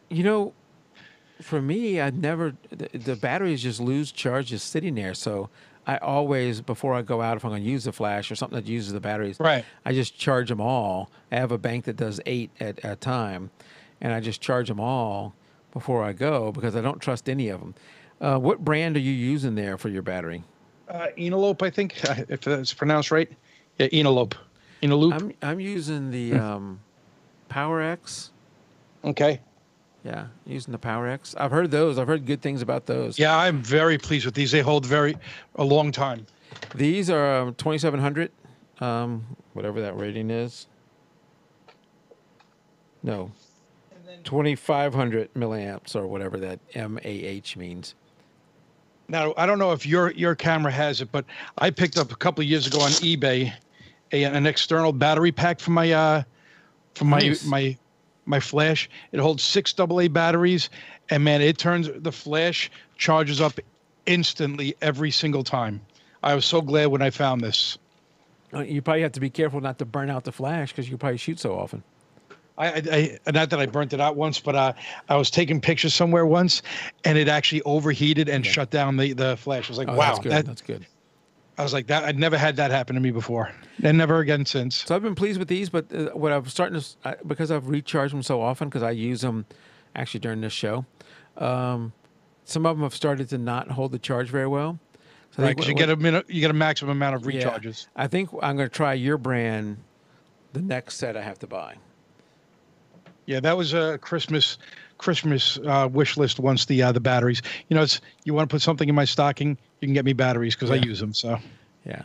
Speaker 1: for me, the batteries just lose charge just sitting there, so I always, before I go out, if I'm going to use the flash or something that uses the batteries,
Speaker 2: right,
Speaker 1: I just charge them all. I have a bank that does 8 at a time, and I just charge them all before I go because I don't trust any of them. What brand are you using there for your battery?
Speaker 2: Enolope, I think, if that's pronounced right. Yeah, Enolope. Enoloop.
Speaker 1: I'm using the PowerX.
Speaker 2: Okay.
Speaker 1: Yeah, using the PowerX. I've heard those. I've heard good things about those.
Speaker 2: Yeah, I'm very pleased with these. They hold a long time.
Speaker 1: These are 2700, whatever that rating is. No, 2500 milliamps or whatever that MAH means.
Speaker 2: Now, I don't know if your camera has it, but I picked up a couple of years ago on eBay an external battery pack for my my flash. It holds 6 AA batteries, and man, the flash charges up instantly every single time. I was so glad when I found this.
Speaker 1: You probably have to be careful not to burn out the flash because you probably shoot so often.
Speaker 2: I not that I burnt it out once, but I was taking pictures somewhere once, and it actually overheated and shut down the flash. I was like, wow,
Speaker 1: that's good.
Speaker 2: I was like, I'd never had that happen to me before, and never again since.
Speaker 1: So I've been pleased with these, but what I'm starting to, because I've recharged them so often, because I use them actually during this show, some of them have started to not hold the charge very well. So
Speaker 2: Right, because you get a maximum amount of
Speaker 1: yeah,
Speaker 2: recharges.
Speaker 1: I think I'm going to try your brand. The next set I have to buy.
Speaker 2: Yeah, that was a Christmas wish list. Once the batteries, it's you want to put something in my stocking, you can get me batteries because I
Speaker 1: Yeah,
Speaker 2: use them. So
Speaker 1: yeah.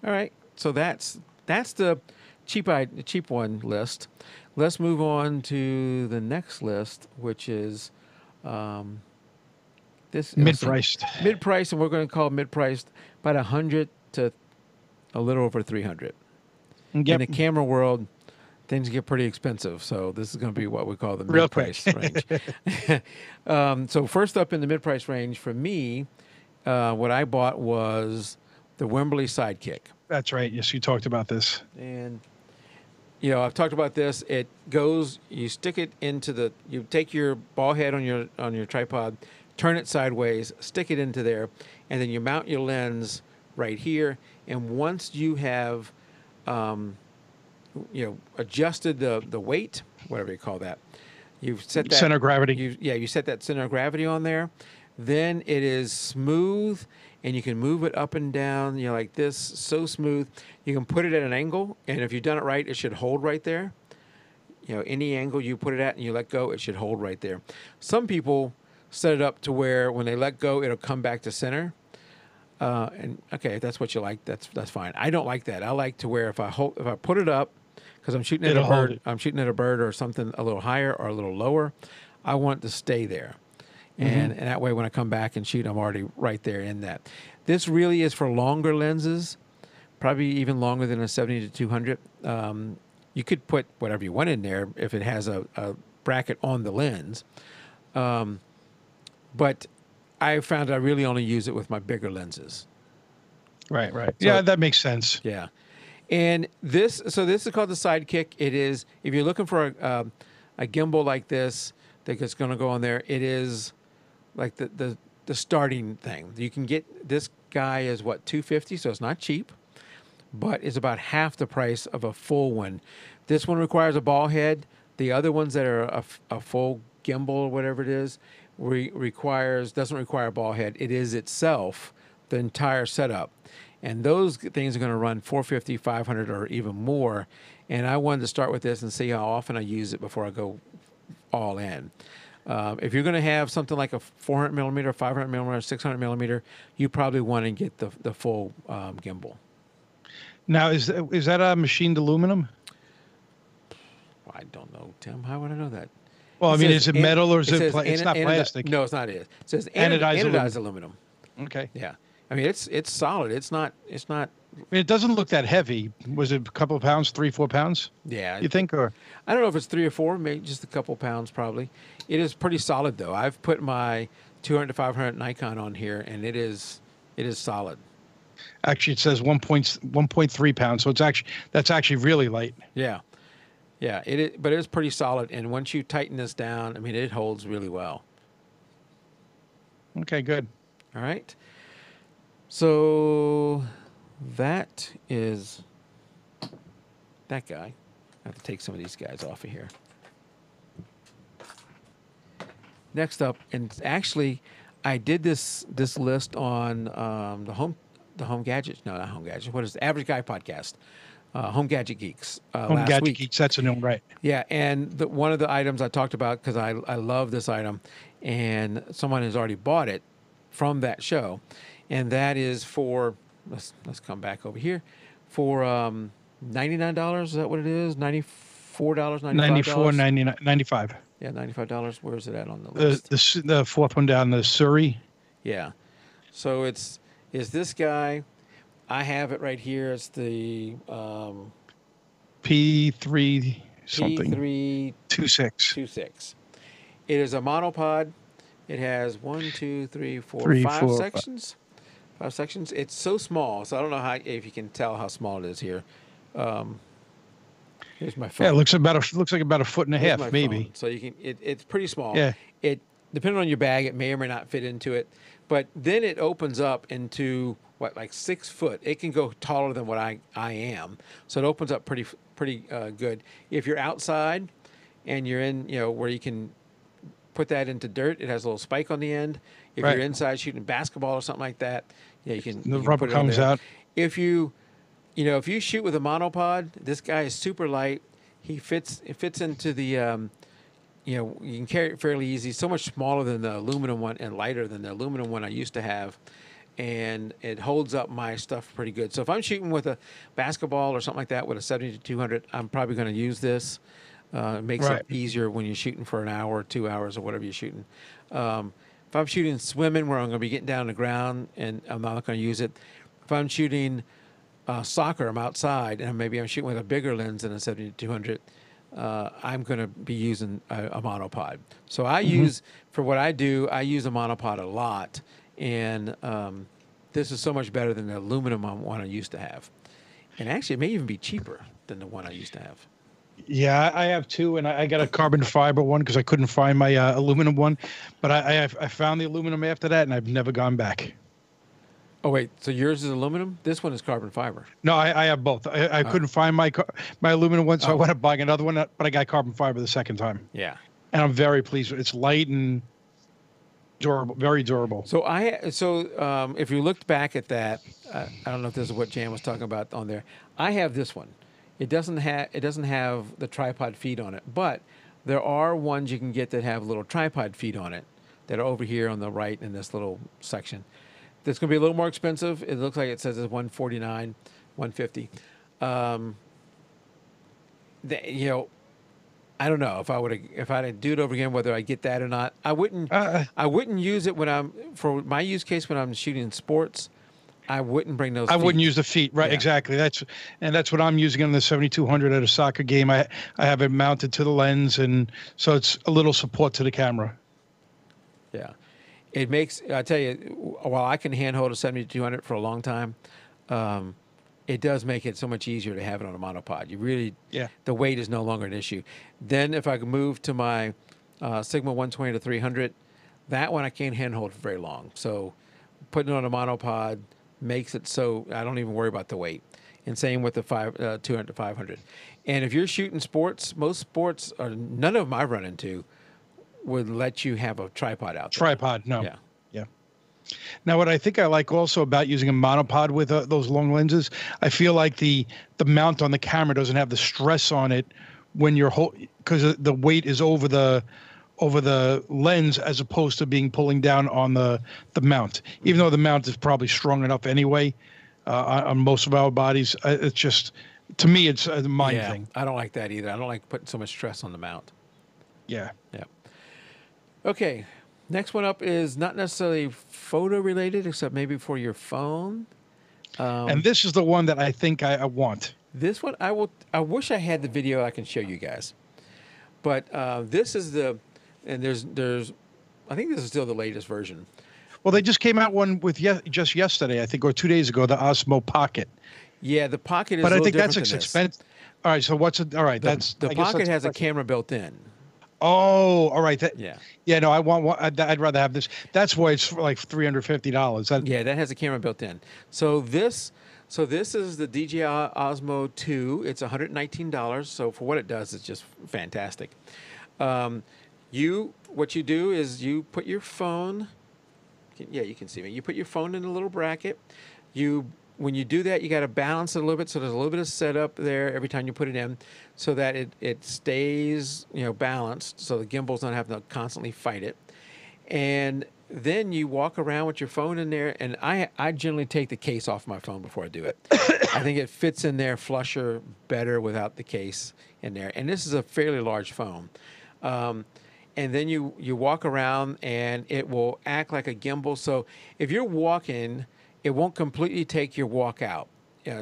Speaker 1: All right. So that's the cheap one list. Let's move on to the next list, which is this. Let's see,
Speaker 2: mid-priced.
Speaker 1: mid price, and we're going to call mid priced about 100 to a little over 300. In
Speaker 2: Yep,
Speaker 1: the camera world, things get pretty expensive. So this is going to be what we call the
Speaker 2: real quick.
Speaker 1: mid-price range. So first up in the mid-price range for me, what I bought was the Wembley Sidekick.
Speaker 2: That's right. Yes, you talked about this.
Speaker 1: And, you know, I've talked about this. It goes, you stick it into you take your ball head on your tripod, turn it sideways, stick it into there, and then you mount your lens right here. And once you have adjusted the weight, whatever you call that. You've set that
Speaker 2: Center of gravity.
Speaker 1: You set that center of gravity on there. Then it is smooth, and you can move it up and down, like this, so smooth. You can put it at an angle, and if you've done it right, it should hold right there. Any angle you put it at and you let go, it should hold right there. Some people set it up to where when they let go, it'll come back to center. And okay, if that's what you like, that's fine. I don't like that. I like to where if I put it up, because I'm shooting at a bird, or something a little higher or a little lower, I want it to stay there. And that way when I come back and shoot, I'm already right there in that. This really is for longer lenses, probably even longer than a 70 to 200. You could put whatever you want in there if it has a bracket on the lens. But I found I really only use it with my bigger lenses.
Speaker 2: Right.
Speaker 1: So,
Speaker 2: yeah, that makes sense.
Speaker 1: Yeah. And this is called the Sidekick. It is, if you're looking for a gimbal like this that's going to go on there, it is like the starting thing. You can get, this guy is what, $250, so it's not cheap, but it's about half the price of a full one. This one requires a ball head. The other ones that are a full gimbal or whatever it is doesn't require a ball head. It is itself the entire setup. And those things are going to run $450, $500, or even more. And I wanted to start with this and see how often I use it before I go all in. If you're going to have something like a 400 millimeter, 500 millimeter, 600 millimeter, you probably want to get the full gimbal.
Speaker 2: Now, is that a machined aluminum?
Speaker 1: I don't know, Tim. How would I know that?
Speaker 2: Well, I mean, is it metal or is it? It's not plastic.
Speaker 1: No, it's not. It says
Speaker 2: anodized
Speaker 1: aluminum.
Speaker 2: Okay.
Speaker 1: Yeah. I mean, it's solid. It's not.
Speaker 2: I mean, it doesn't look that heavy. Was it a couple of pounds, 3-4 pounds?
Speaker 1: Yeah.
Speaker 2: You think, or?
Speaker 1: I don't know if it's 3 or 4, maybe just a couple pounds probably. It is pretty solid though. I've put my 200 to 500 Nikon on here, and it is solid.
Speaker 2: Actually, it says 1.3 pounds, so that's actually really light.
Speaker 1: Yeah. Yeah, but it is pretty solid, and once you tighten this down, I mean, it holds really well.
Speaker 2: Okay, good.
Speaker 1: All right. So that is that guy. I have to take some of these guys off of here. Next up, and actually, I did this list on the Home Gadgets. No, not Home Gadgets. What is the Average Guy podcast? Home Gadget Geeks.
Speaker 2: Home Gadget Geeks. That's a new one, right?
Speaker 1: Yeah, and one of the items I talked about, because I love this item, and someone has already bought it from that show, and that is for let's come back over here for $99. Is that what it is? $94, $95?
Speaker 2: $94.95.
Speaker 1: Yeah, $95. Where is it at on the list?
Speaker 2: The fourth one down, the Surrey.
Speaker 1: Yeah. So is this guy? I have it right here. It's the
Speaker 2: P3 something.
Speaker 1: P3
Speaker 2: 26.
Speaker 1: It is a monopod. It has 5 sections. 5 sections. It's so small, so I don't know if you can tell how small it is here. Here's my phone.
Speaker 2: Yeah, it looks like about a foot and a half, maybe.
Speaker 1: Phone. So you can. It's pretty small.
Speaker 2: Yeah.
Speaker 1: It depending on your bag, it may or may not fit into it, but then it opens up into like 6 foot. It can go taller than what I am. So it opens up pretty good. If you're outside and you're in, where you can put that into dirt, it has a little spike on the end. If you're inside shooting basketball or something like that, Yeah, you can
Speaker 2: The rubber
Speaker 1: put it on
Speaker 2: comes
Speaker 1: there.
Speaker 2: out.
Speaker 1: If you if you shoot with a monopod, this guy is super light. It fits into the you can carry it fairly easy. So much smaller than the aluminum one and lighter than the aluminum one I used to have, and it holds up my stuff pretty good. So if I'm shooting with a basketball or something like that with a 70-200, I'm probably going to use this. It makes
Speaker 2: Right.
Speaker 1: it easier when you're shooting for an hour or 2 hours or whatever you're shooting. If I'm shooting swimming where I'm going to be getting down on the ground and I'm not going to use it. If I'm shooting soccer, I'm outside and maybe I'm shooting with a bigger lens than a 70-200. I'm going to be using a monopod. So I use, for what I do, I use a monopod a lot. And this is so much better than the aluminum one I used to have. And actually, it may even be cheaper than the one I used to have.
Speaker 2: Yeah, I have two, and I got a carbon fiber one because I couldn't find my aluminum one. But I found the aluminum after that, and I've never gone back.
Speaker 1: Oh, wait. So yours is aluminum? This one is carbon fiber.
Speaker 2: No, I have both. I couldn't find my aluminum one, so I went up buying another one, but I got carbon fiber the second time.
Speaker 1: Yeah.
Speaker 2: And I'm very pleased with it. It's light and durable, very durable.
Speaker 1: So if you looked back at that, I don't know if this is what Jan was talking about on there. I have this one. It doesn't have the tripod feet on it, but there are ones you can get that have little tripod feet on it that are over here on the right in this little section. That's going to be a little more expensive. It looks like it says it's $149, $150. I don't know if I'd do it over again, whether I get that or not. I wouldn't use it for my use case when I'm shooting sports. I wouldn't bring those.
Speaker 2: I
Speaker 1: feet.
Speaker 2: wouldn't use the feet, right?
Speaker 1: Yeah.
Speaker 2: Exactly. That's what I'm using on the 7200 at a soccer game. I have it mounted to the lens, and so it's a little support to the camera.
Speaker 1: Yeah, it makes. I tell you, while I can handhold a 7200 for a long time, it does make it so much easier to have it on a monopod. The weight is no longer an issue. Then if I can move to my Sigma 120 to 300, that one I can't handhold for very long. So putting it on a monopod makes it so I don't even worry about the weight. And same with the 200 to 500. And if you're shooting sports, most sports, or none of them I run into, would let you have a tripod out there.
Speaker 2: Tripod, no.
Speaker 1: Yeah.
Speaker 2: Yeah. Now, what I think I like also about using a monopod with those long lenses, I feel like the mount on the camera doesn't have the stress on it when you're because the weight is over the lens as opposed to pulling down on the mount. Even though the mount is probably strong enough anyway on most of our bodies, it's just, to me, it's a mind thing.
Speaker 1: I don't like that either. I don't like putting so much stress on the mount.
Speaker 2: Yeah.
Speaker 1: Yeah. Okay. Next one up is not necessarily photo related, except maybe for your phone.
Speaker 2: And this is the one that I think I want.
Speaker 1: This one, I wish I had the video I can show you guys. But this is and there's, I think this is still the latest version.
Speaker 2: Well, they just came out one with just yesterday, I think, or 2 days ago, the Osmo Pocket.
Speaker 1: Yeah, the Pocket is
Speaker 2: but
Speaker 1: a
Speaker 2: I
Speaker 1: little
Speaker 2: think
Speaker 1: different
Speaker 2: that's
Speaker 1: than this.
Speaker 2: expensive. All right, so what's it? All right,
Speaker 1: The Pocket has a camera built in.
Speaker 2: Oh, all right.
Speaker 1: Yeah.
Speaker 2: No, I want one. I'd rather have this. That's why it's like $350.
Speaker 1: Yeah, that has a camera built in. So this is the DJI Osmo 2. It's $119. So for what it does, it's just fantastic. What you do is you put your phone. Yeah, you can see me. You put your phone in a little bracket. When you do that, you got to balance it a little bit. So there's a little bit of setup there every time you put it in, so that it stays balanced. So the gimbal's not having to constantly fight it. And then you walk around with your phone in there. And I generally take the case off my phone before I do it. I think it fits in there flusher better without the case in there. And this is a fairly large phone. And then you walk around and it will act like a gimbal. So if you're walking, it won't completely take your walk out.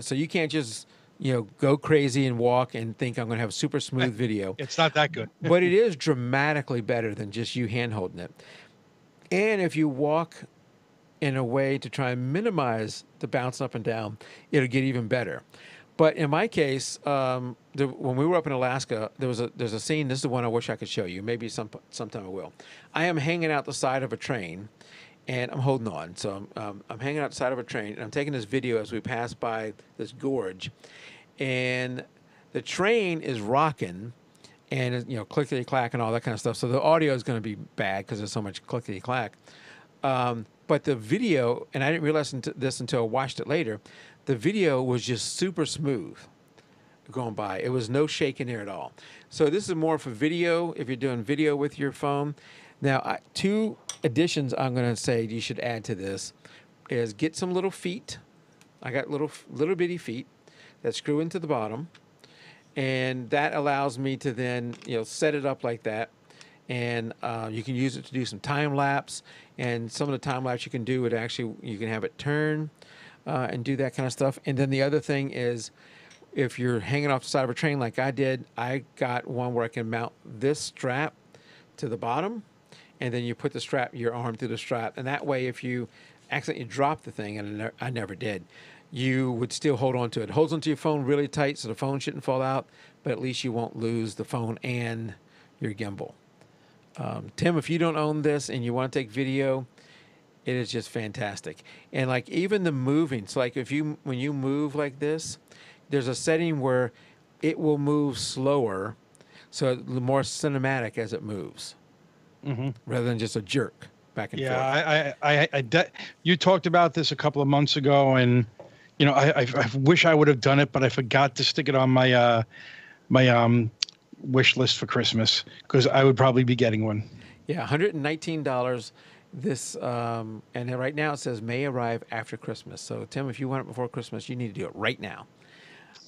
Speaker 1: So you can't just, go crazy and walk and think I'm going to have super smooth video.
Speaker 2: It's not that good.
Speaker 1: But it is dramatically better than just you hand holding it. And if you walk in a way to try and minimize the bounce up and down, it'll get even better. But in my case, when we were up in Alaska, there's a scene. This is the one I wish I could show you. Maybe sometime I will. I am hanging out the side of a train, and I'm holding on. So I'm hanging out the side of a train, and I'm taking this video as we pass by this gorge, and the train is rocking, and clickety clack and all that kind of stuff. So the audio is going to be bad because there's so much clickety clack. But the video, and I didn't realize this until I watched it later, the video was just super smooth going by. It was no shake in there at all. So this is more for video, if you're doing video with your phone. Now, two additions I'm going to say you should add to this is get some little feet. I got little bitty feet that screw into the bottom, and that allows me to then set it up like that, and you can use it to do some time lapse. And some of the time lapse you can do it actually, you can have it turn and do that kind of stuff. And then the other thing is, if you're hanging off the side of a train like I did, I got one where I can mount this strap to the bottom, and then you put your arm through the strap, and that way if you accidentally drop the thing, and I never did, you would still hold on to it. It holds onto your phone really tight so the phone shouldn't fall out, but at least you won't lose the phone and your gimbal. Tim, if you don't own this and you want to take video, it is just fantastic. And like even the moving, so like when you move like this, there's a setting where it will move slower, so more cinematic as it moves, rather than just a jerk back and forth.
Speaker 2: Yeah, you talked about this a couple of months ago, and I wish I would have done it, but I forgot to stick it on my wish list for Christmas, because I would probably be getting one.
Speaker 1: Yeah, $119. This and right now it says may arrive after Christmas. So Tim, if you want it before Christmas, you need to do it right now.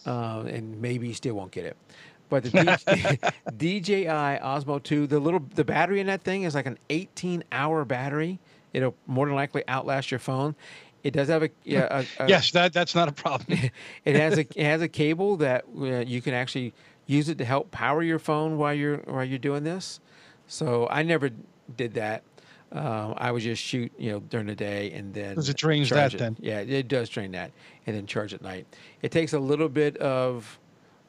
Speaker 1: And maybe you still won't get it. But the DJI Osmo 2, the battery in that thing is like an 18-hour battery. It'll more than likely outlast your phone. It does have a
Speaker 2: yes, that's not a problem.
Speaker 1: It has a cable that you can actually use it to help power your phone while you're doing this. So I never did that. I would just shoot, during the day, and then
Speaker 2: because it drains that. Then
Speaker 1: yeah, it does drain that, and then charge at night. It takes a little bit of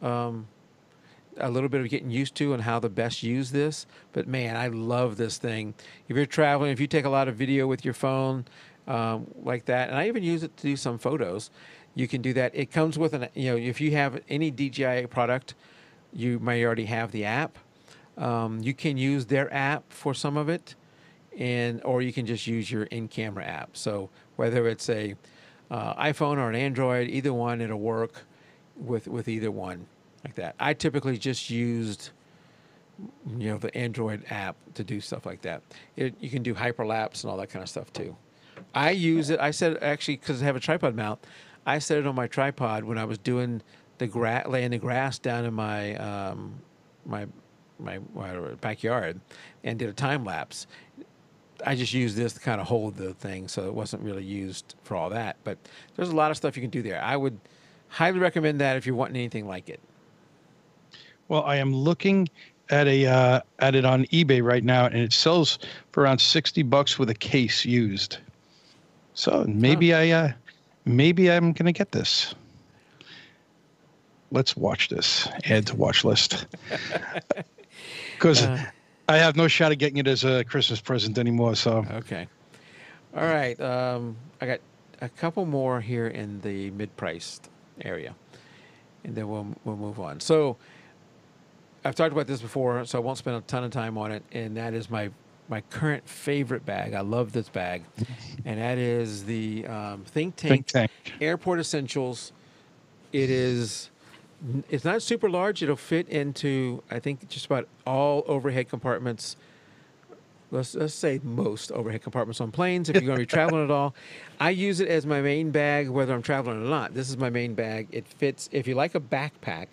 Speaker 1: getting used to and how to best use this. But man, I love this thing. If you're traveling, if you take a lot of video with your phone like that, and I even use it to do some photos, you can do that. It comes with if you have any DJI product, you may already have the app. You can use their app for some of it, or you can just use your in-camera app. So whether it's a iPhone or an Android, either one, it'll work with either one like that. I typically just used the Android app to do stuff like that. You can do hyperlapse and all that kind of stuff too. I use it. I said actually because I have a tripod mount. I set it on my tripod when I was doing laying the grass down in my my backyard and did a time lapse. I just used this to kind of hold the thing, so it wasn't really used for all that. But there's a lot of stuff you can do there. I would highly recommend that if you're wanting anything like it.
Speaker 2: Well, I am looking at it on eBay right now, and it sells for around $60 with a case used. So maybe I'm gonna get this. Let's watch this. Add to watch list. Because I have no shot of getting it as a Christmas present anymore. So
Speaker 1: okay, all right. I got a couple more here in the mid-priced area, and then we'll move on. So I've talked about this before, so I won't spend a ton of time on it. And that is my current favorite bag. I love this bag, and that is the Think Tank Airport Essentials. It's not super large. It'll fit into, I think, just about all overhead compartments. Let's say most overhead compartments on planes, if you're going to be traveling at all. I use it as my main bag, whether I'm traveling or not. This is my main bag. It fits. If you like a backpack,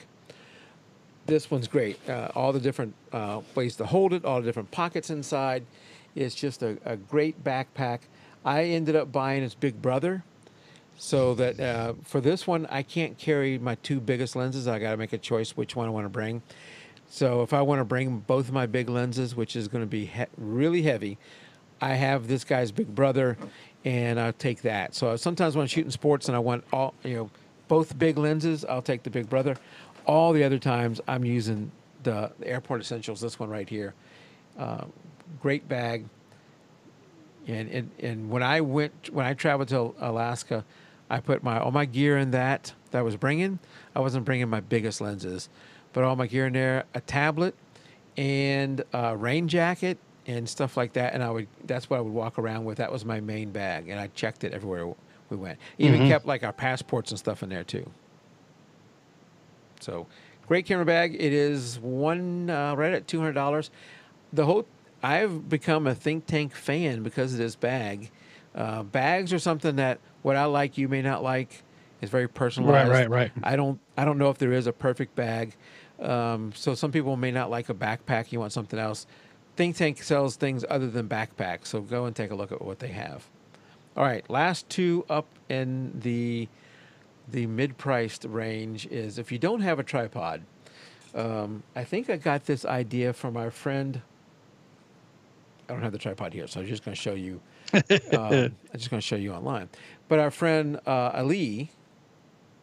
Speaker 1: this one's great. All the different ways to hold it, all the different pockets inside. It's just a great backpack. I ended up buying its big brother. So that for this one, I can't carry my two biggest lenses. I got to make a choice which one I want to bring. So if I want to bring both of my big lenses, which is going to be really heavy, I have this guy's big brother, and I'll take that. So sometimes when I'm shooting sports and I want both big lenses, I'll take the big brother. All the other times, I'm using the Airport Essentials. This one right here, great bag. And when I traveled to Alaska, I put all my gear in that I was bringing. I wasn't bringing my biggest lenses, but all my gear in there, a tablet and a rain jacket and stuff like that. And that's what I would walk around with. That was my main bag, and I checked it everywhere we went. Even kept like our passports and stuff in there too. So, great camera bag. It is right at $200. I've become a Think Tank fan because of this bag. Bags are something that what I like you may not like. It's very personalized.
Speaker 2: Right.
Speaker 1: I don't know if there is a perfect bag. So some people may not like a backpack. You want something else. Think Tank sells things other than backpacks. So go and take a look at what they have. All right, last two up in the mid-priced range is if you don't have a tripod. I think I got this idea from our friend. I don't have the tripod here, so I'm just going to show you. I'm just going to show you online. But our friend Ali,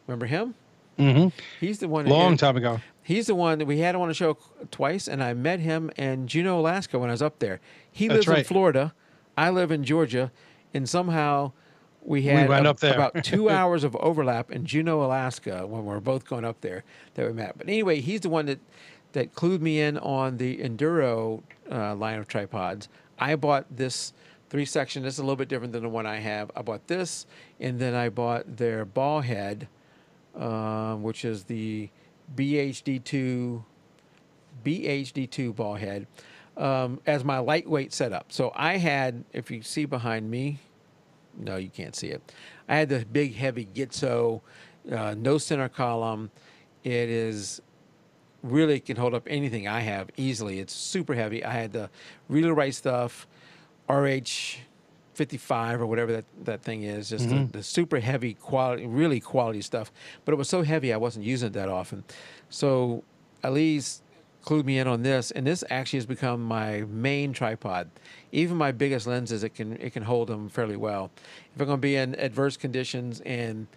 Speaker 1: remember him?
Speaker 2: Mm-hmm.
Speaker 1: He's the one.
Speaker 2: Long time ago.
Speaker 1: He's the one that we had him on the show twice, and I met him in Juneau, Alaska when I was up there. He lives in Florida. I live in Georgia, and somehow we had
Speaker 2: up there.
Speaker 1: about 2 hours of overlap in Juneau, Alaska when we were both going up there that we met. But anyway, he's the one that clued me in on the Enduro line of tripods. I bought this 3-section. This is a little bit different than the one I have. I bought this, and then I bought their ball head, which is the BHD2 ball head, as my lightweight setup. So I had, if you see behind me, no, you can't see it. I had the big, heavy Gitzo, no center column. It is really can hold up anything I have easily. It's super heavy. I had the Real Right Stuff, RH 55 or whatever that thing is, just the super heavy quality, really quality stuff. But it was so heavy I wasn't using it that often. So Ali's clued me in on this, and this actually has become my main tripod. Even my biggest lenses, it can hold them fairly well. If I'm going to be in adverse conditions and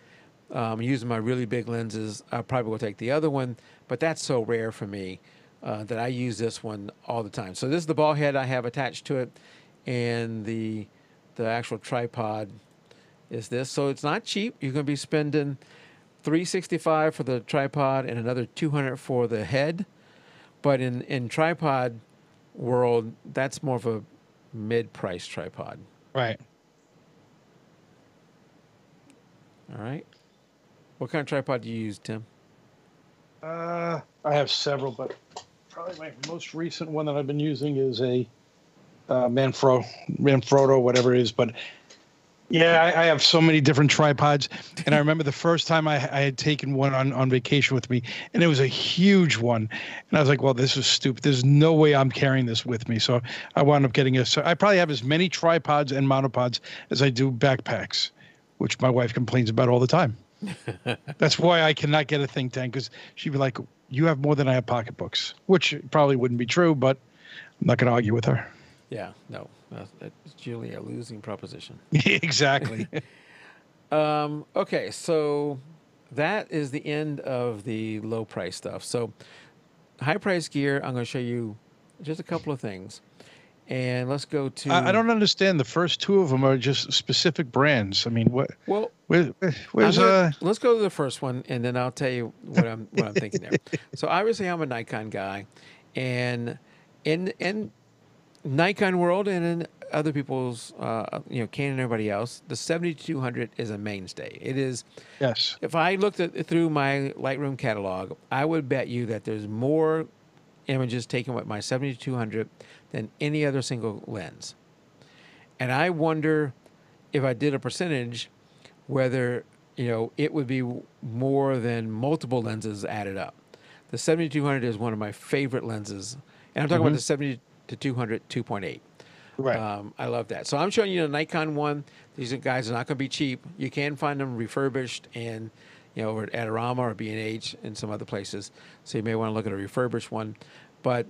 Speaker 1: using my really big lenses, I probably will take the other one, but that's so rare for me that I use this one all the time. So this is the ball head I have attached to it, and the actual tripod is this. So it's not cheap. You're going to be spending $365 for the tripod and another $200 for the head. But in tripod world, that's more of a mid-price tripod.
Speaker 2: Right.
Speaker 1: All right. What kind of tripod do you use, Tim?
Speaker 2: I have several, but probably my most recent one that I've been using is a Manfrotto, whatever it is. But yeah, I have so many different tripods. And I remember the first time I had taken one on vacation with me, and it was a huge one. And I was like, well, this is stupid. There's no way I'm carrying this with me. So I wound up getting I probably have as many tripods and monopods as I do backpacks, which my wife complains about all the time. That's why I cannot get a think tank, because she'd be like, you have more than I have pocketbooks, which probably wouldn't be true, but I'm not going to argue with her.
Speaker 1: Yeah, no, that's usually a losing proposition.
Speaker 2: Exactly.
Speaker 1: Okay, so that is the end of the low price stuff. So high price gear, I'm going to show you just a couple of things. And let's go to...
Speaker 2: I don't understand. The first two of them are just specific brands. I mean, what?
Speaker 1: Well,
Speaker 2: where's
Speaker 1: let's go to the first one, and then I'll tell you what I'm thinking there. So obviously, I'm a Nikon guy, and in Nikon world and in other people's, Canon and everybody else, the 7200 is a mainstay. It is.
Speaker 2: Yes.
Speaker 1: If I looked through my Lightroom catalog, I would bet you that there's more images taken with my 7200 than any other single lens. And I wonder if I did a percentage, whether, it would be more than multiple lenses added up. The 7200 is one of my favorite lenses. And I'm talking about the 70-200 2.8.
Speaker 2: Right.
Speaker 1: I love that. So I'm showing you the Nikon one. These guys are not going to be cheap. You can find them refurbished and, over at Adorama or B&H and some other places. So you may want to look at a refurbished one. But,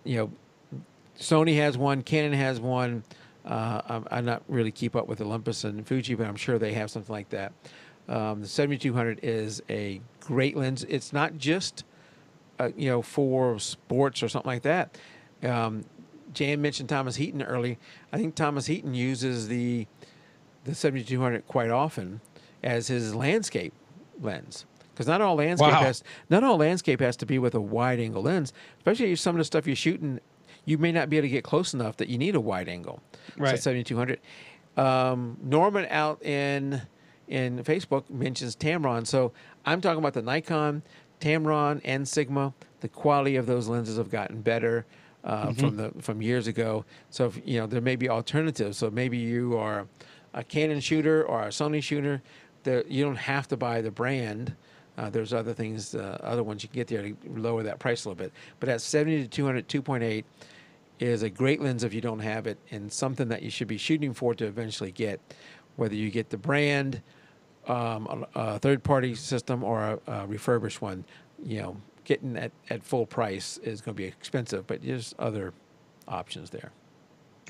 Speaker 1: Sony has one, Canon has one. I'm not really keep up with Olympus and Fuji, but I'm sure they have something like that. The 7200 is a great lens. It's not just, for sports or something like that. Jan mentioned Thomas Heaton early. I think Thomas Heaton uses the 7200 quite often as his landscape lens. Because not all landscape has to be with a wide angle lens, especially some of the stuff you're shooting. you may not be able to get close enough that you need a wide angle. So
Speaker 2: Right.
Speaker 1: 7200. Norman out in Facebook mentions Tamron. So I'm talking about the Nikon, Tamron, and Sigma. The quality of those lenses have gotten better from years ago. So if, there may be alternatives. So maybe you are a Canon shooter or a Sony shooter. You don't have to buy the brand. There's other things, other ones you can get there to lower that price a little bit. But at 70 to 200, 2.8 is a great lens if you don't have it, and something that you should be shooting for to eventually get, whether you get the brand, a third-party system, or a refurbished one. Getting at full price is going to be expensive, but there's other options there.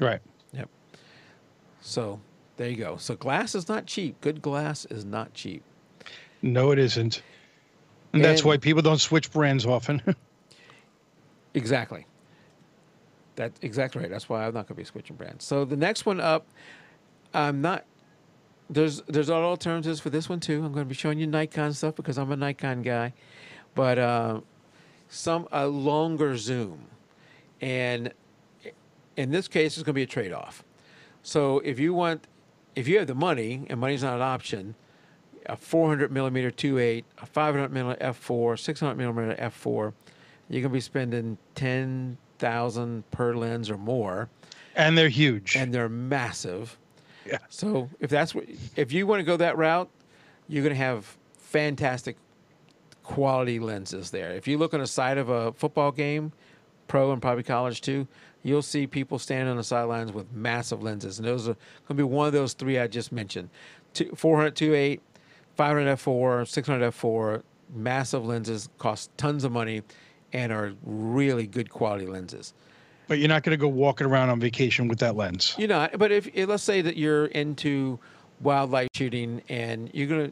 Speaker 2: Right.
Speaker 1: Yep. So there you go. So glass is not cheap. Good glass is not cheap.
Speaker 2: No, it isn't. And that's why people don't switch brands often.
Speaker 1: Exactly. That's exactly right. That's why I'm not going to be switching brands. So the next one up, I'm not. There's other alternatives for this one too. I'm going to be showing you Nikon stuff because I'm a Nikon guy, but a longer zoom, and in this case, it's going to be a trade-off. So if you have the money, and money's not an option, a 400 millimeter 2.8, a 500 millimeter f4, 600 millimeter f4, you're going to be spending $10,000 per lens or more,
Speaker 2: and they're huge,
Speaker 1: and they're massive.
Speaker 2: Yeah.
Speaker 1: So if you want to go that route, you're going to have fantastic quality lenses there. If you look on the side of a football game, pro and probably college too, you'll see people standing on the sidelines with massive lenses, and those are going to be one of those three I just mentioned: 400 2.8, 500 f4, 600 f4. Massive lenses, cost tons of money, and are really good quality lenses.
Speaker 2: But you're not going to go walking around on vacation with that lens.
Speaker 1: You're not. But if let's say that you're into wildlife shooting and you're gonna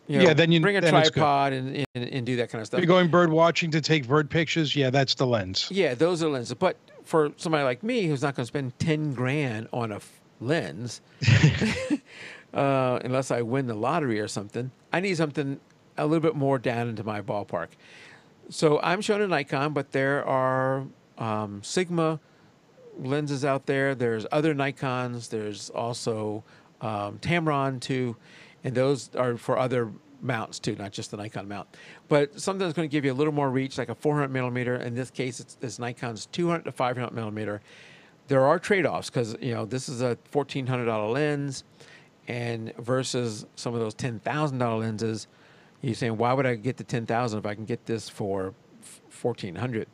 Speaker 2: then
Speaker 1: bring a tripod and do that kind of stuff.
Speaker 2: If you're going bird watching to take bird pictures, yeah, that's the lens.
Speaker 1: Yeah, those are lenses. But for somebody like me who's not going to spend 10 grand on a lens, unless I win the lottery or something, I need something a little bit more down into my ballpark. So I'm showing a Nikon, but there are Sigma lenses out there. There's other Nikons. There's also Tamron too, and those are for other mounts too, not just the Nikon mount. But something that's going to give you a little more reach, like a 400 millimeter. In this case, it's Nikon's 200 to 500 millimeter. There are trade-offs because this is a $1,400 lens, and versus some of those $10,000 lenses. You're saying, why would I get the $10,000 if I can get this for $1,400?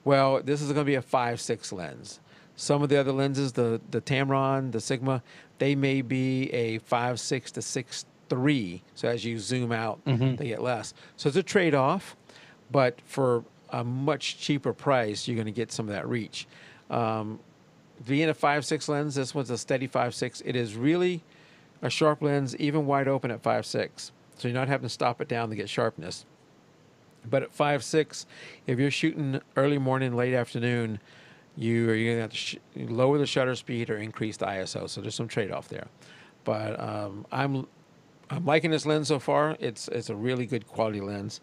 Speaker 1: Well, this is going to be a 5.6 lens. Some of the other lenses, the Tamron, the Sigma, they may be a 5.6 to 6.3. So as you zoom out, they get less. So it's a trade-off, but for a much cheaper price, you're going to get some of that reach. Being a 5.6 lens, this one's a steady 5.6. It is really a sharp lens, even wide open at 5.6. So you're not having to stop it down to get sharpness. But at 5.6, if you're shooting early morning, late afternoon, you're going to have to lower the shutter speed or increase the ISO. So there's some trade-off there. But I'm liking this lens so far. It's a really good quality lens.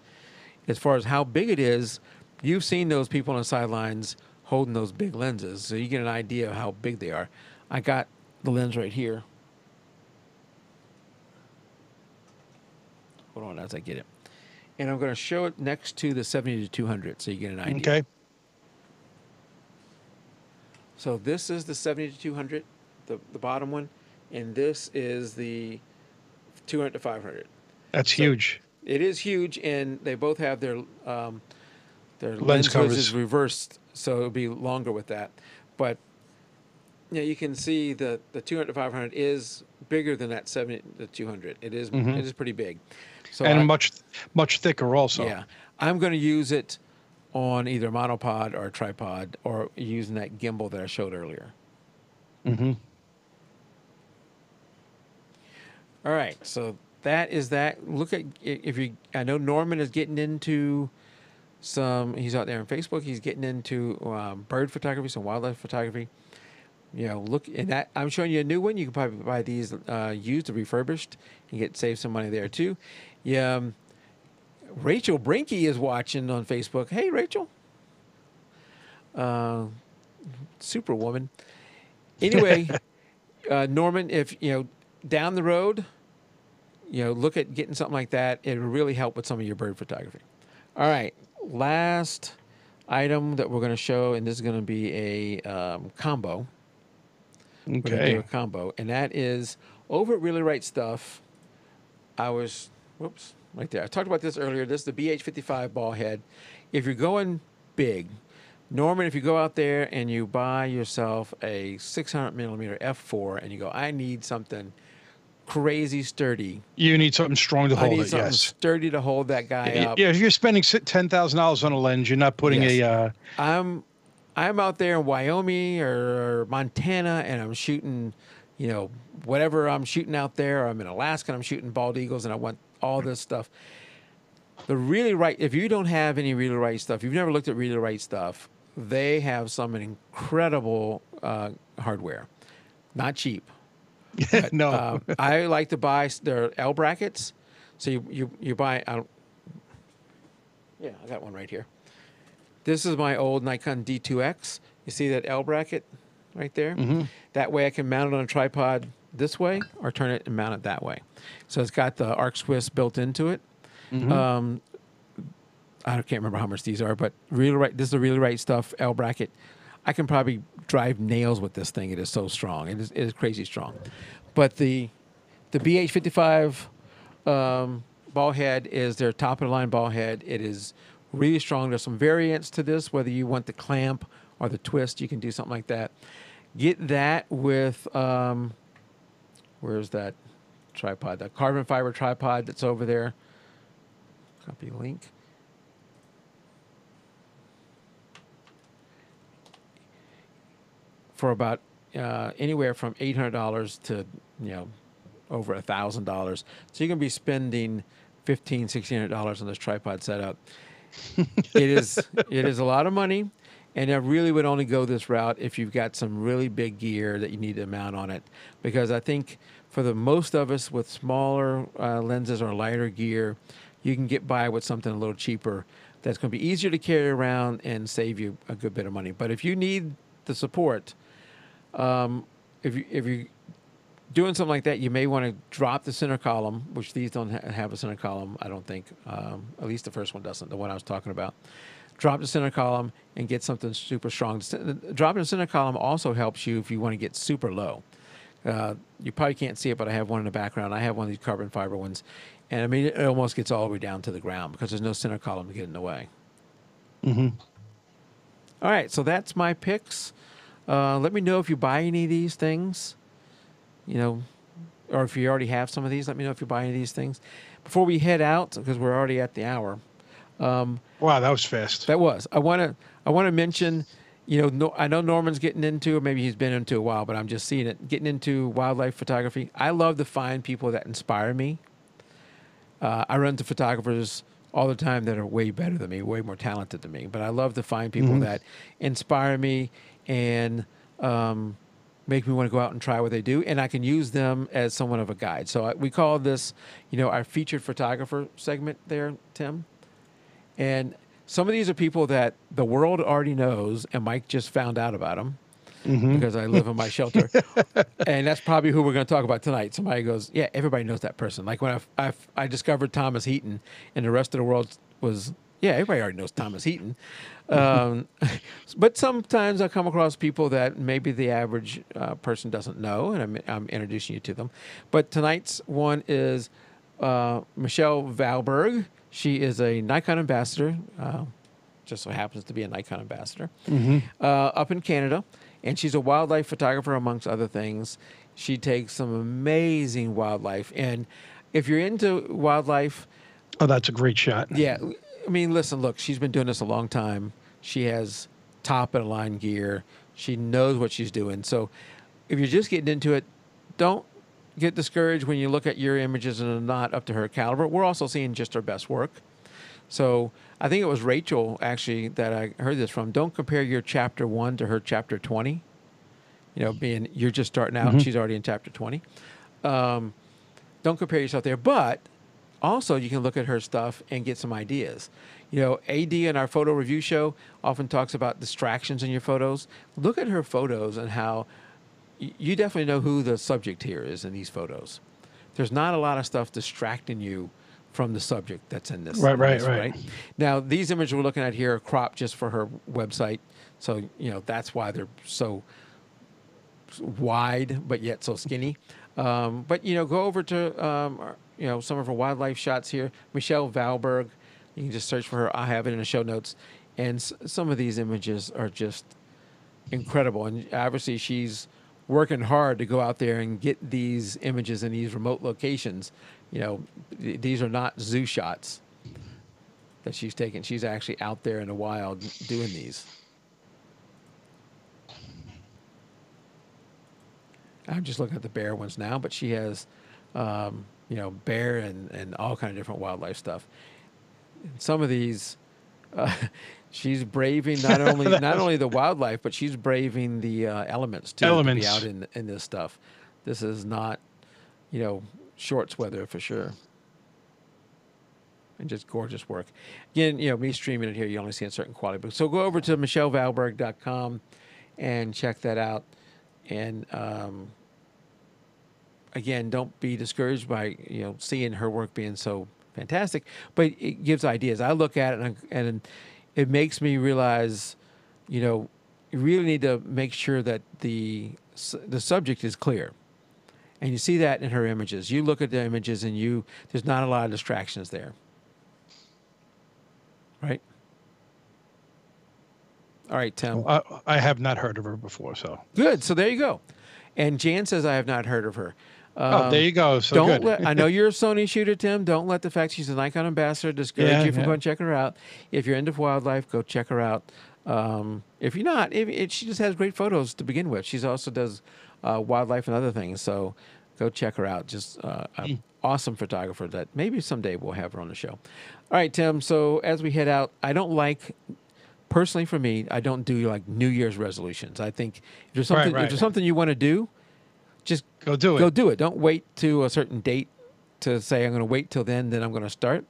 Speaker 1: As far as how big it is, you've seen those people on the sidelines holding those big lenses, so you get an idea of how big they are. I got the lens right here. Hold on as I get it. And I'm going to show it next to the 70 to 200 so you get an idea.
Speaker 2: Okay.
Speaker 1: So this is the 70 to 200, the bottom one, and this is the 200 to 500.
Speaker 2: That's huge.
Speaker 1: It is huge, and they both have their
Speaker 2: lens covers
Speaker 1: is reversed, so it'll be longer with that. But you can see the 200 to 500 is bigger than that 70 to 200. It is it is pretty big. So
Speaker 2: and much thicker also.
Speaker 1: Yeah, I'm going to use it on either monopod or a tripod, or using that gimbal that I showed earlier. All right, so that is that. Look at I know Norman is getting into he's out there on Facebook. He's getting into bird photography, some wildlife photography. Look, and that I'm showing you a new one. You can probably buy these used or refurbished and save some money there too. Yeah, Rachel Brinky is watching on Facebook. Hey, Rachel. Superwoman. Anyway, Norman, if down the road, look at getting something like that. It will really help with some of your bird photography. All right, last item that we're going to show, and this is going to be a combo. We're going to do a
Speaker 2: Okay.
Speaker 1: combo, and that is over at Really Right Stuff. Whoops, right there. I talked about this earlier. This is the BH55 ball head. If you're going big, Norman, if you go out there and you buy yourself a 600 millimeter f4 and you go, I need something crazy sturdy.
Speaker 2: You need something strong to
Speaker 1: I
Speaker 2: hold
Speaker 1: need
Speaker 2: it.
Speaker 1: something
Speaker 2: Yes.
Speaker 1: sturdy to hold that guy up.
Speaker 2: Yeah. If you're spending $10,000 on a lens, you're not putting
Speaker 1: Yes.
Speaker 2: a.
Speaker 1: I'm out there in Wyoming or Montana and I'm shooting, whatever I'm shooting out there. Or I'm in Alaska and I'm shooting bald eagles and I want all this stuff. The Really Right, if you don't have any Really Right stuff, you've never looked at Really Right stuff, they have some incredible hardware. Not cheap. But,
Speaker 2: No.
Speaker 1: I like to buy their L brackets. So you buy, I got one right here. This is my old Nikon D2X. You see that L bracket right there?
Speaker 2: Mm-hmm.
Speaker 1: That way I can mount it on a tripod this way or turn it and mount it that way. So it's got the arc Swiss built into it.
Speaker 2: Mm-hmm.
Speaker 1: I can't remember how much these are, but Really Right. This is the Really Right Stuff L bracket. I can probably drive nails with this thing. It is so strong. It is crazy strong. But the BH55 ball head is their top of the line ball head. It is really strong. There's some variants to this, whether you want the clamp or the twist. You can do something like that. Get that with where's that tripod? The carbon fiber tripod that's over there. Copy link. For about anywhere from $800 to over $1,000. So you're gonna be spending $1,500–$1,600 on this tripod setup. it is a lot of money, and I really would only go this route if you've got some really big gear that you need to mount on it, because I think for the most of us with smaller lenses or lighter gear, you can get by with something a little cheaper that's going to be easier to carry around and save you a good bit of money. But if you need the support, if you're doing something like that, you may want to drop the center column, which these don't have a center column, I don't think. At least the first one doesn't, the one I was talking about. Drop the center column and get something super strong. Dropping the center column also helps you if you want to get super low. You probably can't see it, but I have one in the background. I have one of these carbon fiber ones. And I mean, it almost gets all the way down to the ground because there's no center column to get in the way.
Speaker 2: Mm-hmm.
Speaker 1: All right, so that's my picks. Let me know if you buy any of these things, or if you already have some of these. Let me know if you buy any of these things. Before we head out, because we're already at the hour.
Speaker 2: Wow, that was fast.
Speaker 1: That was. I want to mention, I know Norman's getting into, or maybe he's been into a while, but I'm just seeing it, getting into wildlife photography. I love to find people that inspire me. I run into photographers all the time that are way better than me, way more talented than me. But I love to find people that inspire me and make me want to go out and try what they do. And I can use them as somewhat of a guide. So we call this, our featured photographer segment there, Tim. And some of these are people that the world already knows, and Mike just found out about them because I live in my shelter. And that's probably who we're going to talk about tonight. Somebody goes, yeah, everybody knows that person. Like when I discovered Thomas Heaton, and the rest of the world was, yeah, everybody already knows Thomas Heaton. But sometimes I come across people that maybe the average person doesn't know, and I'm introducing you to them. But tonight's one is Michelle Valberg. She is a Nikon ambassador, just so happens to be a Nikon ambassador, up in Canada. And she's a wildlife photographer, amongst other things. She takes some amazing wildlife. And if you're into wildlife...
Speaker 2: Oh, that's a great shot.
Speaker 1: Yeah. I mean, listen, look, she's been doing this a long time. She has top-of-the-line gear. She knows what she's doing. So if you're just getting into it, don't get discouraged when you look at your images and they're not up to her caliber. We're also seeing just her best work. So I think it was Rachel, actually, that I heard this from. Don't compare your chapter 1 to her chapter 20. Being you're just starting out and she's already in chapter 20. Don't compare yourself there. But also, you can look at her stuff and get some ideas. You know, AD in our photo review show often talks about distractions in your photos. Look at her photos and how you definitely know who the subject here is in these photos. There's not a lot of stuff distracting you from the subject that's in this.
Speaker 2: Right.
Speaker 1: Now, these images we're looking at here are cropped just for her website. So, you know, that's why they're so wide, but yet so skinny. But, you know, go over to, you know, some of her wildlife shots here. Michelle Valberg, you can just search for her. I have it in the show notes. And some of these images are just incredible. And obviously she's working hard to go out there and get these images in these remote locations. You know, these are not zoo shots that she's taken. She's actually out there in the wild doing these. I'm just looking at the bear ones now, but she has, you know, bear and all kind of different wildlife stuff. And some of these, she's braving not only the wildlife, but she's braving the elements too. To be out in this stuff. This is not, you know, shorts weather for sure. And just gorgeous work. Again, you know, me streaming it here, you only see a certain quality. But so go over to michellevalberg.com and check that out. And again, don't be discouraged by, you know, seeing her work being so fantastic, but it gives ideas. I look at it and it makes me realize, you know, you really need to make sure that the subject is clear. And you see that in her images. You look at the images and there's not a lot of distractions there. Right? All right, Tim.
Speaker 2: Well, I have not heard of her before, so.
Speaker 1: Good. So there you go. And Jan says I have not heard of her.
Speaker 2: There you go. So good.
Speaker 1: I know you're a Sony shooter, Tim. Don't let the fact she's a Nikon ambassador discourage you from going to check her out. If you're into wildlife, go check her out. If you're not, she just has great photos to begin with. She also does wildlife and other things. So go check her out. Just an awesome photographer that maybe someday we'll have her on the show. All right, Tim. So as we head out, personally for me, I don't do like New Year's resolutions. I think if there's something you want to do, just
Speaker 2: go do it.
Speaker 1: Go do it. Don't wait to a certain date to say I'm going to wait till then I'm going to start.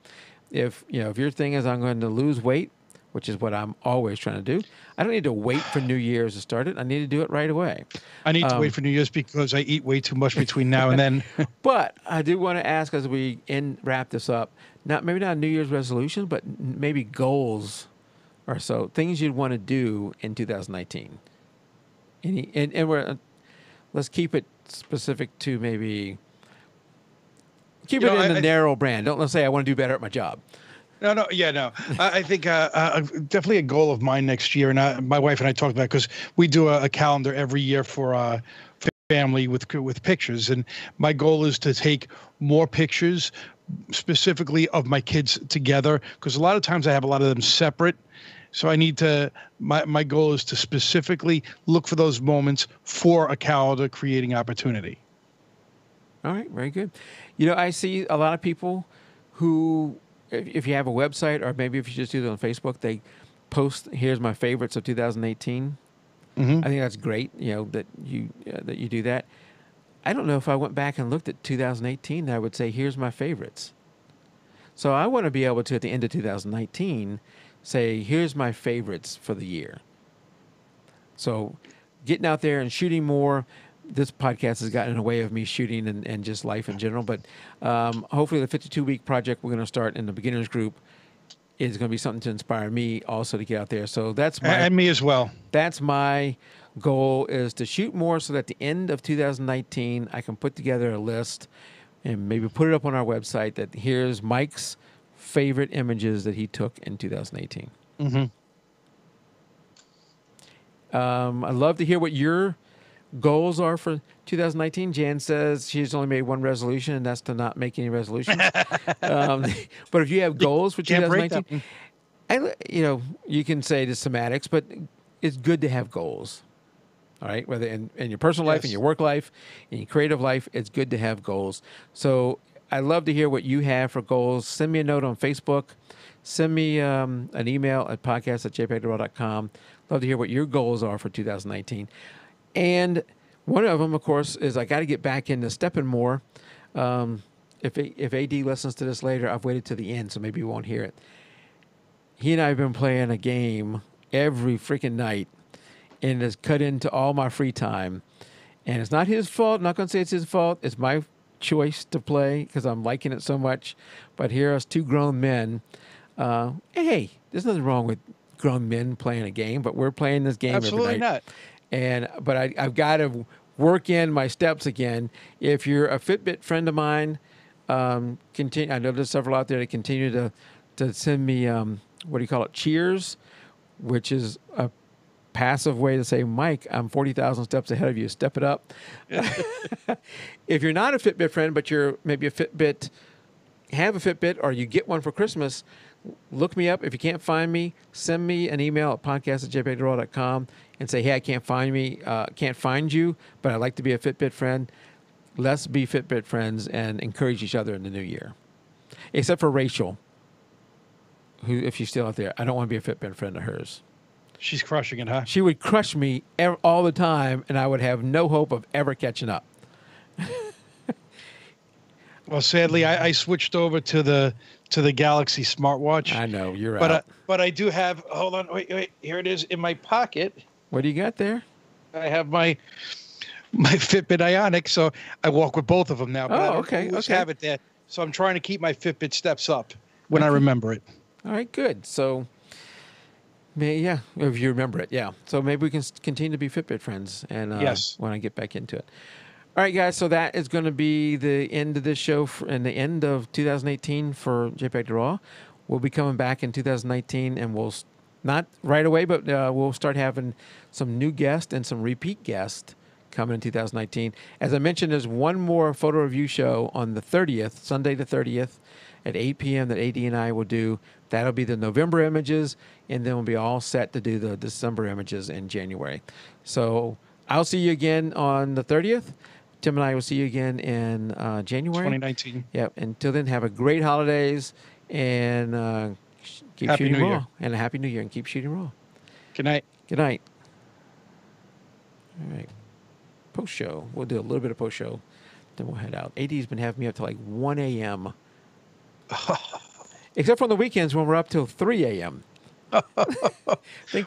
Speaker 1: If your thing is I'm going to lose weight, which is what I'm always trying to do, I don't need to wait for New Year's to start it. I need to do it right away.
Speaker 2: I need to wait for New Year's because I eat way too much between now and then.
Speaker 1: But I do want to ask as we wrap this up, maybe not New Year's resolutions, but maybe goals or so, things you'd want to do in 2019. Let's keep it specific to maybe keep it in the narrow brand. Let's say I want to do better at my job.
Speaker 2: No. I think definitely a goal of mine next year, and my wife and I talked about it because we do a calendar every year for family with pictures, and my goal is to take more pictures, specifically of my kids together, because a lot of times I have a lot of them separate. So I need to, my goal is to specifically look for those moments for a calendar creating opportunity.
Speaker 1: All right, very good. You know, I see a lot of people who, if you have a website or maybe if you just do it on Facebook, they post, here's my favorites of 2018. Mm-hmm. I think that's great, you know, that you do that. I don't know if I went back and looked at 2018, that I would say, here's my favorites. So I want to be able to, at the end of 2019, say, here's my favorites for the year. So getting out there and shooting more. This podcast has gotten in the way of me shooting and just life in general. But hopefully the 52-week project we're going to start in the beginners group is going to be something to inspire me also to get out there. So that's
Speaker 2: and me as well.
Speaker 1: That's my goal, is to shoot more so that at the end of 2019, I can put together a list and maybe put it up on our website that here's Mike's favorite images that he took in 2018.
Speaker 2: Mm-hmm.
Speaker 1: I'd love to hear what your goals are for 2019. Jan says she's only made one resolution, and that's to not make any resolutions. But if you have goals for 2019, you can say the semantics, but it's good to have goals. All right, whether in your personal life, in your work life, in your creative life, it's good to have goals. So I'd love to hear what you have for goals. Send me a note on Facebook. Send me an email at podcast@jpeg2RAW.com. Love to hear what your goals are for 2019. And one of them, of course, is I got to get back into stepping more. if AD listens to this later, I've waited to the end, so maybe you won't hear it. He and I have been playing a game every freaking night, and it's cut into all my free time. And it's not his fault. I'm not going to say it's his fault. It's my choice to play because I'm liking it so much. But here us two grown men. Hey, there's nothing wrong with grown men playing a game, but we're playing this game
Speaker 2: Absolutely
Speaker 1: every night.
Speaker 2: not.
Speaker 1: But I've got to work in my steps again. If you're a Fitbit friend of mine, continue. I know there's several out there that continue to send me what do you call it? Cheers, which is a passive way to say, Mike, I'm 40,000 steps ahead of you. Step it up. If you're not a Fitbit friend, but you're maybe have a Fitbit, or you get one for Christmas, look me up. If you can't find me, send me an email at podcast@jpeg2RAW.com and say, hey, I can't find you, but I'd like to be a Fitbit friend. Let's be Fitbit friends and encourage each other in the new year. Except for Rachel, who, if she's still out there, I don't want to be a Fitbit friend of hers.
Speaker 2: She's crushing it, huh?
Speaker 1: She would crush me all the time, and I would have no hope of ever catching up.
Speaker 2: Well, sadly, I switched over to the Galaxy smartwatch.
Speaker 1: I know, you're
Speaker 2: out. But I do have. Hold on, wait. Here it is in my pocket.
Speaker 1: What do you got there?
Speaker 2: I have my Fitbit Ionic, so I walk with both of them now. But I don't always have it there, so I'm trying to keep my Fitbit steps up when I remember it.
Speaker 1: All right, good. So, yeah, if you remember it, yeah. So maybe we can continue to be Fitbit friends, and
Speaker 2: yes,
Speaker 1: when I get back into it. All right, guys. So that is going to be the end of this show and the end of 2018 for jpeg2RAW. We'll be coming back in 2019, and we'll not right away, but we'll start having some new guests and some repeat guests coming in 2019. As I mentioned, there's one more photo review show on the 30th, Sunday the 30th, at 8 p.m. that AD and I will do. That'll be the November images, and then we'll be all set to do the December images in January. So I'll see you again on the 30th. Tim and I will see you again in January.
Speaker 2: 2019.
Speaker 1: Yep. Until then, have a great holidays, and keep
Speaker 2: Happy
Speaker 1: shooting
Speaker 2: New
Speaker 1: raw.
Speaker 2: Year.
Speaker 1: And a Happy New Year, and keep shooting raw.
Speaker 2: Good night.
Speaker 1: Good night. All right. Post-show. We'll do a little bit of post-show. Then we'll head out. AD's been having me up till like 1 a.m. Except for on the weekends when we're up till 3 a.m.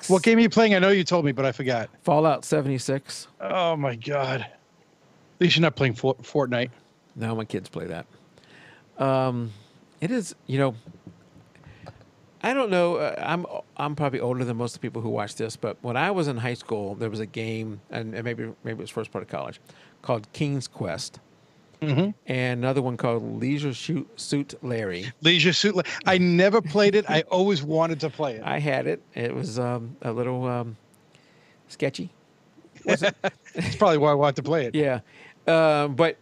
Speaker 2: What game are you playing? I know you told me, but I forgot.
Speaker 1: Fallout 76.
Speaker 2: Oh, my God. At least you're not playing Fortnite.
Speaker 1: No, my kids play that. It is, I don't know. I'm probably older than most of the people who watch this, but when I was in high school, there was a game, and maybe it was first part of college, called King's Quest. Mm-hmm. And another one called Leisure Suit Larry.
Speaker 2: Leisure Suit Larry. I never played it. I always wanted to play it.
Speaker 1: I had it. It was a little sketchy.
Speaker 2: That's probably why I wanted to play it.
Speaker 1: Yeah. But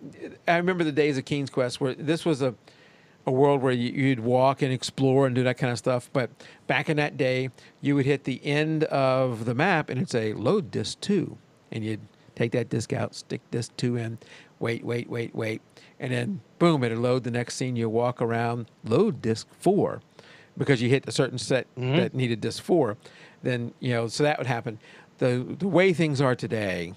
Speaker 1: I remember the days of King's Quest where this was a world where you'd walk and explore and do that kind of stuff. But back in that day, you would hit the end of the map and it'd say, load disk 2. And you'd take that disk out, stick disk 2 in, wait. And then, boom, it'd load the next scene. You walk around, load disk 4. Because you hit a certain set that needed disk 4. Then, so that would happen. The way things are today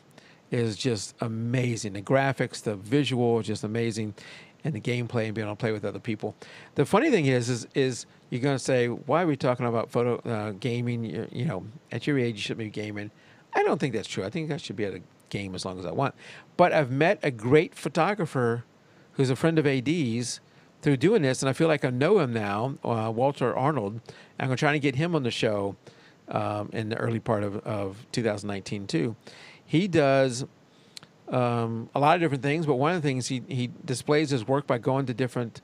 Speaker 1: is just amazing. The graphics, the visual is just amazing, and the gameplay and being able to play with other people. The funny thing is you're going to say, why are we talking about photo gaming? At your age, you should be gaming. I don't think that's true. I think I should be able to game as long as I want. But I've met a great photographer who's a friend of AD's through doing this, and I feel like I know him now, Walter Arnold. I'm going to try to get him on the show in the early part of 2019 too. He does a lot of different things, but one of the things he displays his work by going to different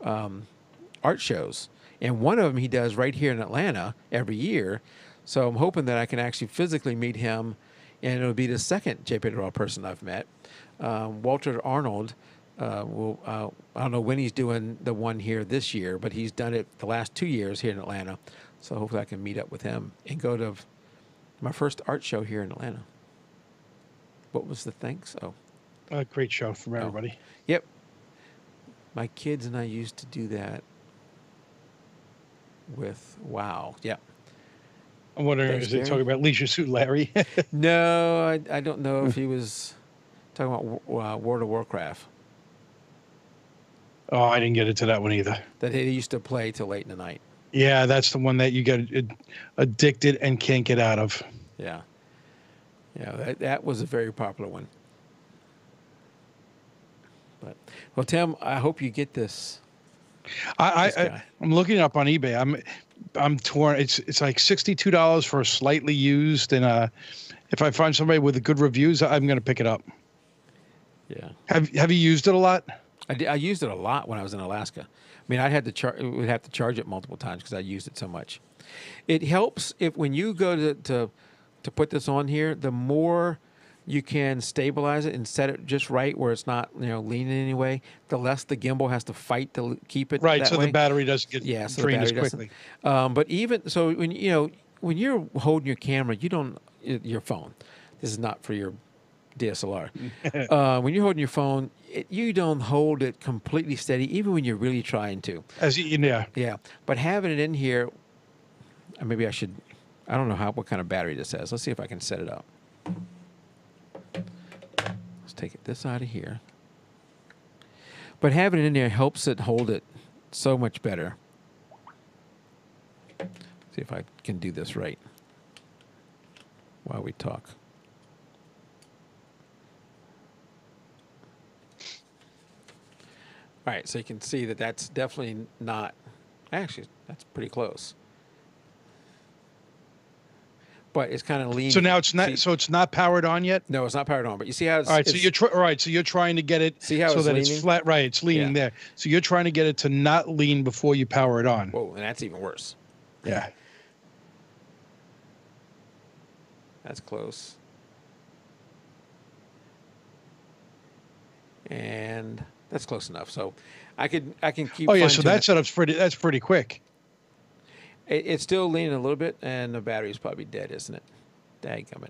Speaker 1: art shows. And one of them he does right here in Atlanta every year. So I'm hoping that I can actually physically meet him, and it'll be the second jpeg2RAW person I've met. Walter Arnold, I don't know when he's doing the one here this year, but he's done it the last 2 years here in Atlanta. So hopefully I can meet up with him and go to my first art show here in Atlanta. What was the thanks? Oh.
Speaker 2: A great show from everybody.
Speaker 1: Yep. My kids and I used to do that with, wow. Yeah.
Speaker 2: I'm wondering, is he talking about Leisure Suit Larry?
Speaker 1: No, I don't know if he was talking about World of Warcraft.
Speaker 2: Oh, I didn't get into that one either.
Speaker 1: that they used to play till late in the night.
Speaker 2: Yeah, that's the one that you get addicted and can't get out of.
Speaker 1: Yeah. Yeah, that was a very popular one. But well, Tim, I hope you get this.
Speaker 2: I'm looking it up on eBay. I'm torn. It's like $62 for a slightly used, and if I find somebody with good reviews, I'm going to pick it up.
Speaker 1: Yeah.
Speaker 2: Have you used it a lot?
Speaker 1: I used it a lot when I was in Alaska. I mean, I'd had to would have to charge it multiple times because I used it so much. It helps if when you go to put this on here, the more you can stabilize it and set it just right where it's not leaning anyway, the less the gimbal has to fight to keep it
Speaker 2: right.
Speaker 1: that
Speaker 2: So
Speaker 1: way.
Speaker 2: the battery doesn't get drained as quickly.
Speaker 1: But even so, when you're holding your camera, you don't your phone. This is not for your DSLR. When you're holding your phone, you don't hold it completely steady, even when you're really trying to.
Speaker 2: Yeah.
Speaker 1: But having it in here, maybe I should. I don't know what kind of battery this has. Let's see if I can set it up. Let's take this out of here. But having it in there helps it hold it so much better. See if I can do this right while we talk. All right, so you can see that that's definitely not. Actually, that's pretty close. But it's kind of leaning.
Speaker 2: So now it's not. So it's not powered on yet.
Speaker 1: No, it's not powered on. But you see how it's.
Speaker 2: All right. So you're trying to get it.
Speaker 1: See how
Speaker 2: so
Speaker 1: it's
Speaker 2: that
Speaker 1: leaning?
Speaker 2: it's flat. Right. It's leaning there. So you're trying to get it to not lean before you power it on.
Speaker 1: Whoa, and that's even worse.
Speaker 2: Yeah.
Speaker 1: That's close. And that's close enough. So I can keep.
Speaker 2: Oh yeah. So that setup's pretty. That's pretty quick.
Speaker 1: It's still leaning a little bit, and the battery's probably dead, isn't it? Dadgummit.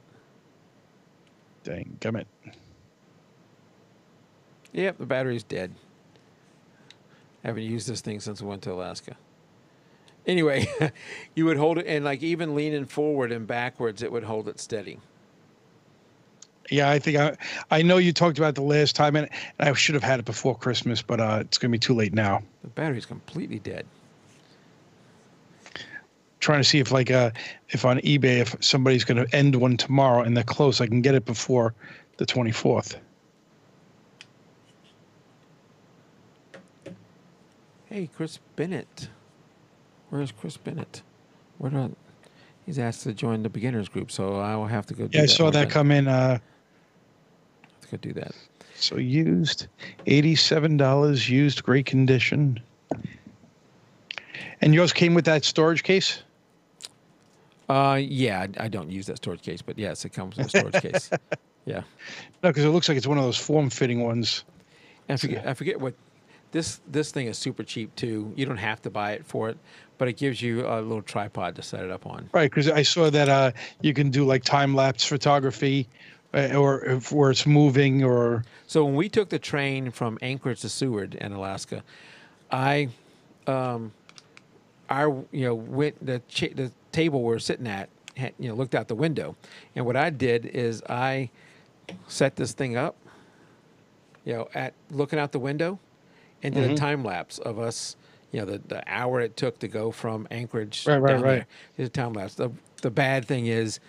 Speaker 2: Dadgummit.
Speaker 1: Yep, the battery's dead. I haven't used this thing since we went to Alaska. Anyway, you would hold it, and like even leaning forward and backwards, it would hold it steady.
Speaker 2: Yeah, I think I know you talked about it the last time, and I should have had it before Christmas, but it's going to be too late now.
Speaker 1: The battery's completely dead.
Speaker 2: Trying to see if if on eBay, if somebody's going to end one tomorrow and they're close, I can get it before the 24th.
Speaker 1: Hey, Chris Bennett. Where's Chris Bennett? He's asked to join the beginners group, so I will have to go do that.
Speaker 2: Yeah, I saw that come in.
Speaker 1: I have to go do that.
Speaker 2: So used, $87, used, great condition. And yours came with that storage case?
Speaker 1: Yeah, I don't use that storage case, but yes, it comes with a storage case. Yeah.
Speaker 2: No, because it looks like it's one of those form-fitting ones.
Speaker 1: And I forget what this thing is super cheap too. You don't have to buy it for it, but it gives you a little tripod to set it up on.
Speaker 2: Right, because I saw that you can do like time-lapse photography, or where it's moving, or.
Speaker 1: So when we took the train from Anchorage to Seward in Alaska, I went the table we're sitting at, looked out the window, and what I did is I set this thing up, at looking out the window, and did a time lapse of us, the hour it took to go from Anchorage down there. It's a time lapse. The bad thing is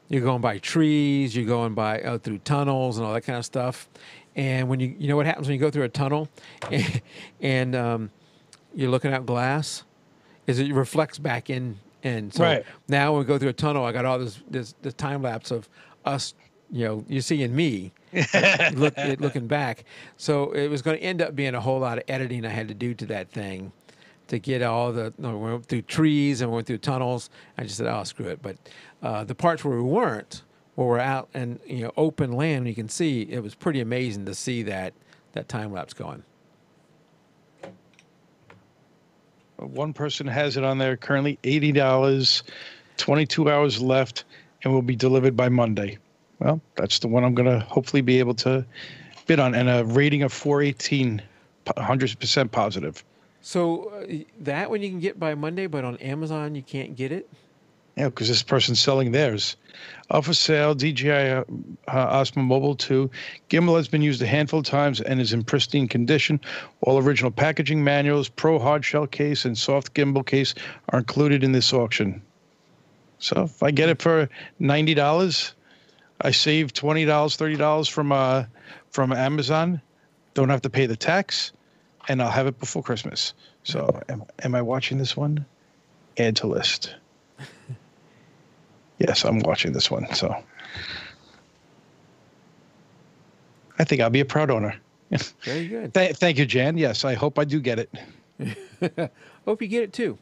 Speaker 1: you're going by trees, you're going by through tunnels and all that kind of stuff, and when you know what happens when you go through a tunnel, and you're looking out glass, is it reflects back in. And so now when we go through a tunnel, I got all this time lapse of us, you seeing me looking back. So it was going to end up being a whole lot of editing I had to do to that thing to get all we went through trees and we went through tunnels. I just said, oh, screw it. But the parts where we weren't, where we're out and open land, you can see it was pretty amazing to see that time lapse going.
Speaker 2: One person has it on there currently, $80, 22 hours left, and will be delivered by Monday. Well, that's the one I'm going to hopefully be able to bid on, and a rating of 418, 100% positive.
Speaker 1: So that one you can get by Monday, but on Amazon you can't get it?
Speaker 2: Yeah, because this person's selling theirs. For sale, DJI Osmo Mobile 2. Gimbal has been used a handful of times and is in pristine condition. All original packaging manuals, pro hard shell case, and soft gimbal case are included in this auction. So if I get it for $90, I save $20, $30 from Amazon. Don't have to pay the tax, and I'll have it before Christmas. So am I watching this one? Add to list. Yes, I'm watching this one. So I think I'll be a proud owner.
Speaker 1: Very good.
Speaker 2: Thank you, Jan. Yes, I hope I do get it.
Speaker 1: Hope you get it too.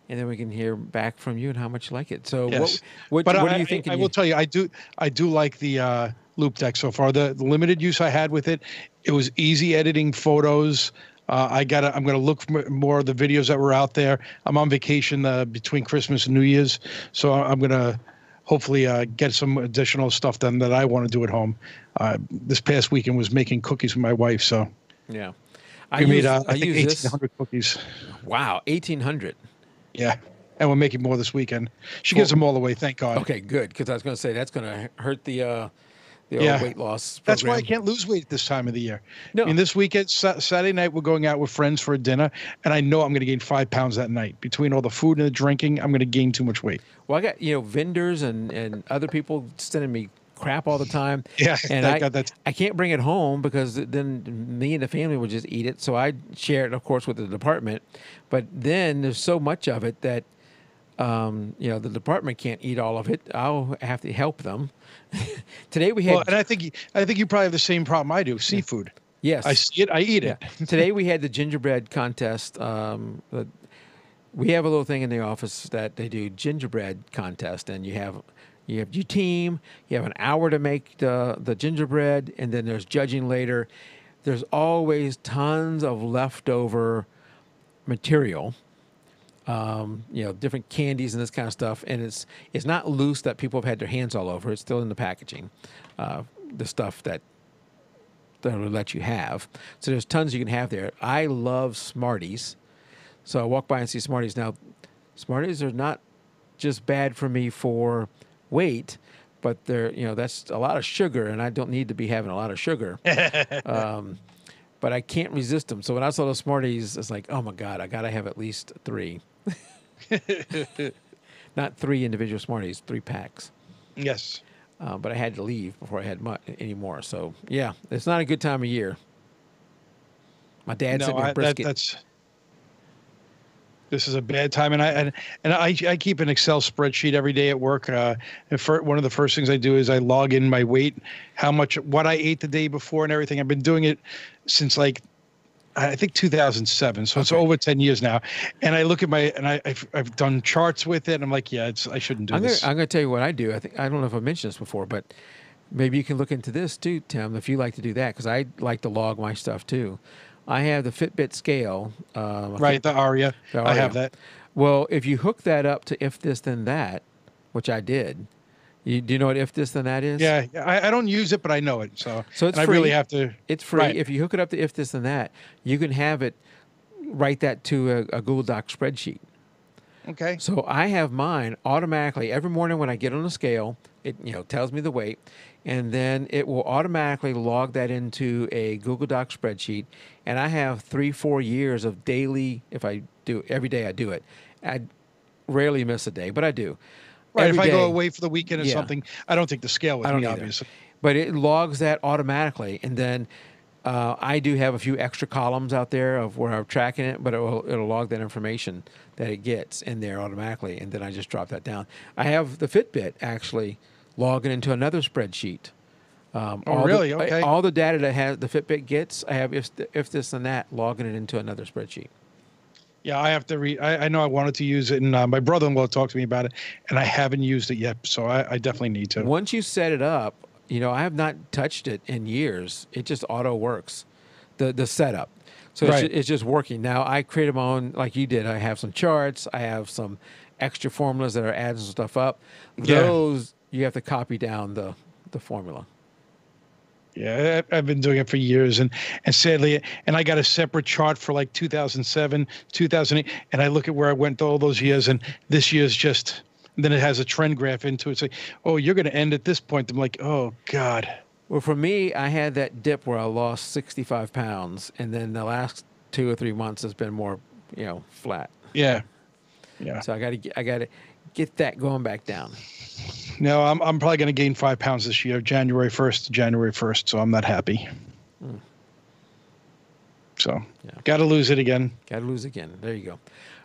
Speaker 1: And then we can hear back from you and how much you like it. So
Speaker 2: yes.
Speaker 1: what do you think?
Speaker 2: I will tell you, I do like the Loop Deck so far. The limited use I had with it, it was easy editing photos. I'm going to look for more of the videos that were out there. I'm on vacation between Christmas and New Year's, so I'm going to hopefully get some additional stuff done that I want to do at home. This past weekend was making cookies with my wife, so
Speaker 1: yeah,
Speaker 2: I think 1,800 cookies.
Speaker 1: Wow, 1,800.
Speaker 2: Yeah, and we're making more this weekend. She gives them all away, thank God.
Speaker 1: Okay, good, because I was going to say that's going to hurt the old weight loss program.
Speaker 2: That's why I can't lose weight this time of the year.
Speaker 1: No.
Speaker 2: I mean, this weekend, Saturday night, we're going out with friends for a dinner, and I know I'm going to gain 5 pounds that night. Between all the food and the drinking, I'm going to gain too much weight.
Speaker 1: Well, I got vendors and other people sending me crap all the time.
Speaker 2: Yeah,
Speaker 1: and I can't bring it home because then me and the family would just eat it. So I share it, of course, with the department. But then there's so much of it that the department can't eat all of it. I'll have to help them. Today we had,
Speaker 2: and I think you probably have the same problem I do. Seafood.
Speaker 1: Yes,
Speaker 2: I see it. I eat it.
Speaker 1: Today we had the gingerbread contest. We have a little thing in the office that they do gingerbread contest, and you have your team. You have an hour to make the gingerbread, and then there's judging later. There's always tons of leftover material. Different candies and this kind of stuff, and it's not loose that people have had their hands all over. It's still in the packaging, the stuff that will let you have. So there's tons you can have there. I love Smarties, so I walk by and see Smarties. Now, Smarties are not just bad for me for weight, but they're that's a lot of sugar, and I don't need to be having a lot of sugar. But I can't resist them. So when I saw those Smarties, it's like, oh my God, I got to have at least 3. Not 3 individual Smarties, 3 packs.
Speaker 2: Yes.
Speaker 1: But I had to leave before I had any more. So yeah, it's not a good time of year. My dad's sitting there brisket.
Speaker 2: This is a bad time, and I keep an Excel spreadsheet every day at work. One of the first things I do is I log in my weight, what I ate the day before, and everything. I've been doing it since I think 2007, so It's over 10 years now. And I look at I've done charts with it. And I'm like, I shouldn't do this.
Speaker 1: I'm going to tell you what I do. I don't know if I mentioned this before, but maybe you can look into this too, Tim, if you like to do that, because I like to log my stuff too. I have the Fitbit scale.
Speaker 2: Right, the Aria. I have that.
Speaker 1: Well, if you hook that up to If This Then That, which I did, do you know what If This Then That is?
Speaker 2: Yeah, I don't use it, but I know it. So
Speaker 1: it's free.
Speaker 2: I really have to.
Speaker 1: It's free. Right. If you hook it up to If This Then That, you can have it write that to a Google Doc spreadsheet.
Speaker 2: Okay.
Speaker 1: So I have mine automatically every morning when I get on the scale. It tells me the weight, and then it will automatically log that into a Google Doc spreadsheet. And I have 3-4 years of daily. If I do every day, I do it. I rarely miss a day, but I do.
Speaker 2: Right. If I go away for the weekend or something, I don't take the scale with me, obviously.
Speaker 1: But it logs that automatically, and then I do have a few extra columns out there of where I'm tracking it, but it'll log that information that it gets in there automatically, and then I just drop that down. I have the Fitbit actually logging into another spreadsheet.
Speaker 2: Really? Okay.
Speaker 1: All the data that the Fitbit gets, I have if this and that, logging it into another spreadsheet.
Speaker 2: Yeah, I have to read. I know I wanted to use it, and my brother-in-law talked to me about it, and I haven't used it yet, so I definitely need to.
Speaker 1: Once you set it up, I have not touched it in years. It just auto works, the setup. So it's just working. Now, I created my own, like you did. I have some charts. I have some extra formulas that are adding some stuff up. Those, you have to copy down the formula.
Speaker 2: Yeah, I've been doing it for years, and sadly, and I got a separate chart for 2007, 2008, and I look at where I went all those years, and this year's just And then it has a trend graph into it. Say, oh, you're going to end at this point. I'm like, oh God.
Speaker 1: Well, for me, I had that dip where I lost 65 pounds, and then the last 2 or 3 months has been more, flat.
Speaker 2: Yeah. Yeah.
Speaker 1: So I got to get that going back down.
Speaker 2: No, I'm probably going to gain 5 pounds this year, January 1st to January 1st. So I'm not happy. So got to lose it again.
Speaker 1: Got to lose again. There you go.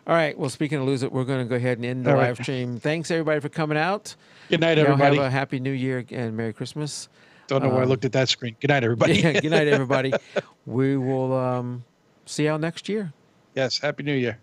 Speaker 1: All right. Well, speaking of lose it, we're going to go ahead and end the
Speaker 2: All right.
Speaker 1: live stream. Thanks everybody for coming out.
Speaker 2: Good night, everybody.
Speaker 1: Have a happy New Year and Merry Christmas.
Speaker 2: Don't know why I looked at that screen. Good night, everybody.
Speaker 1: Yeah, good night, everybody. We will see y'all next year.
Speaker 2: Yes. Happy New Year.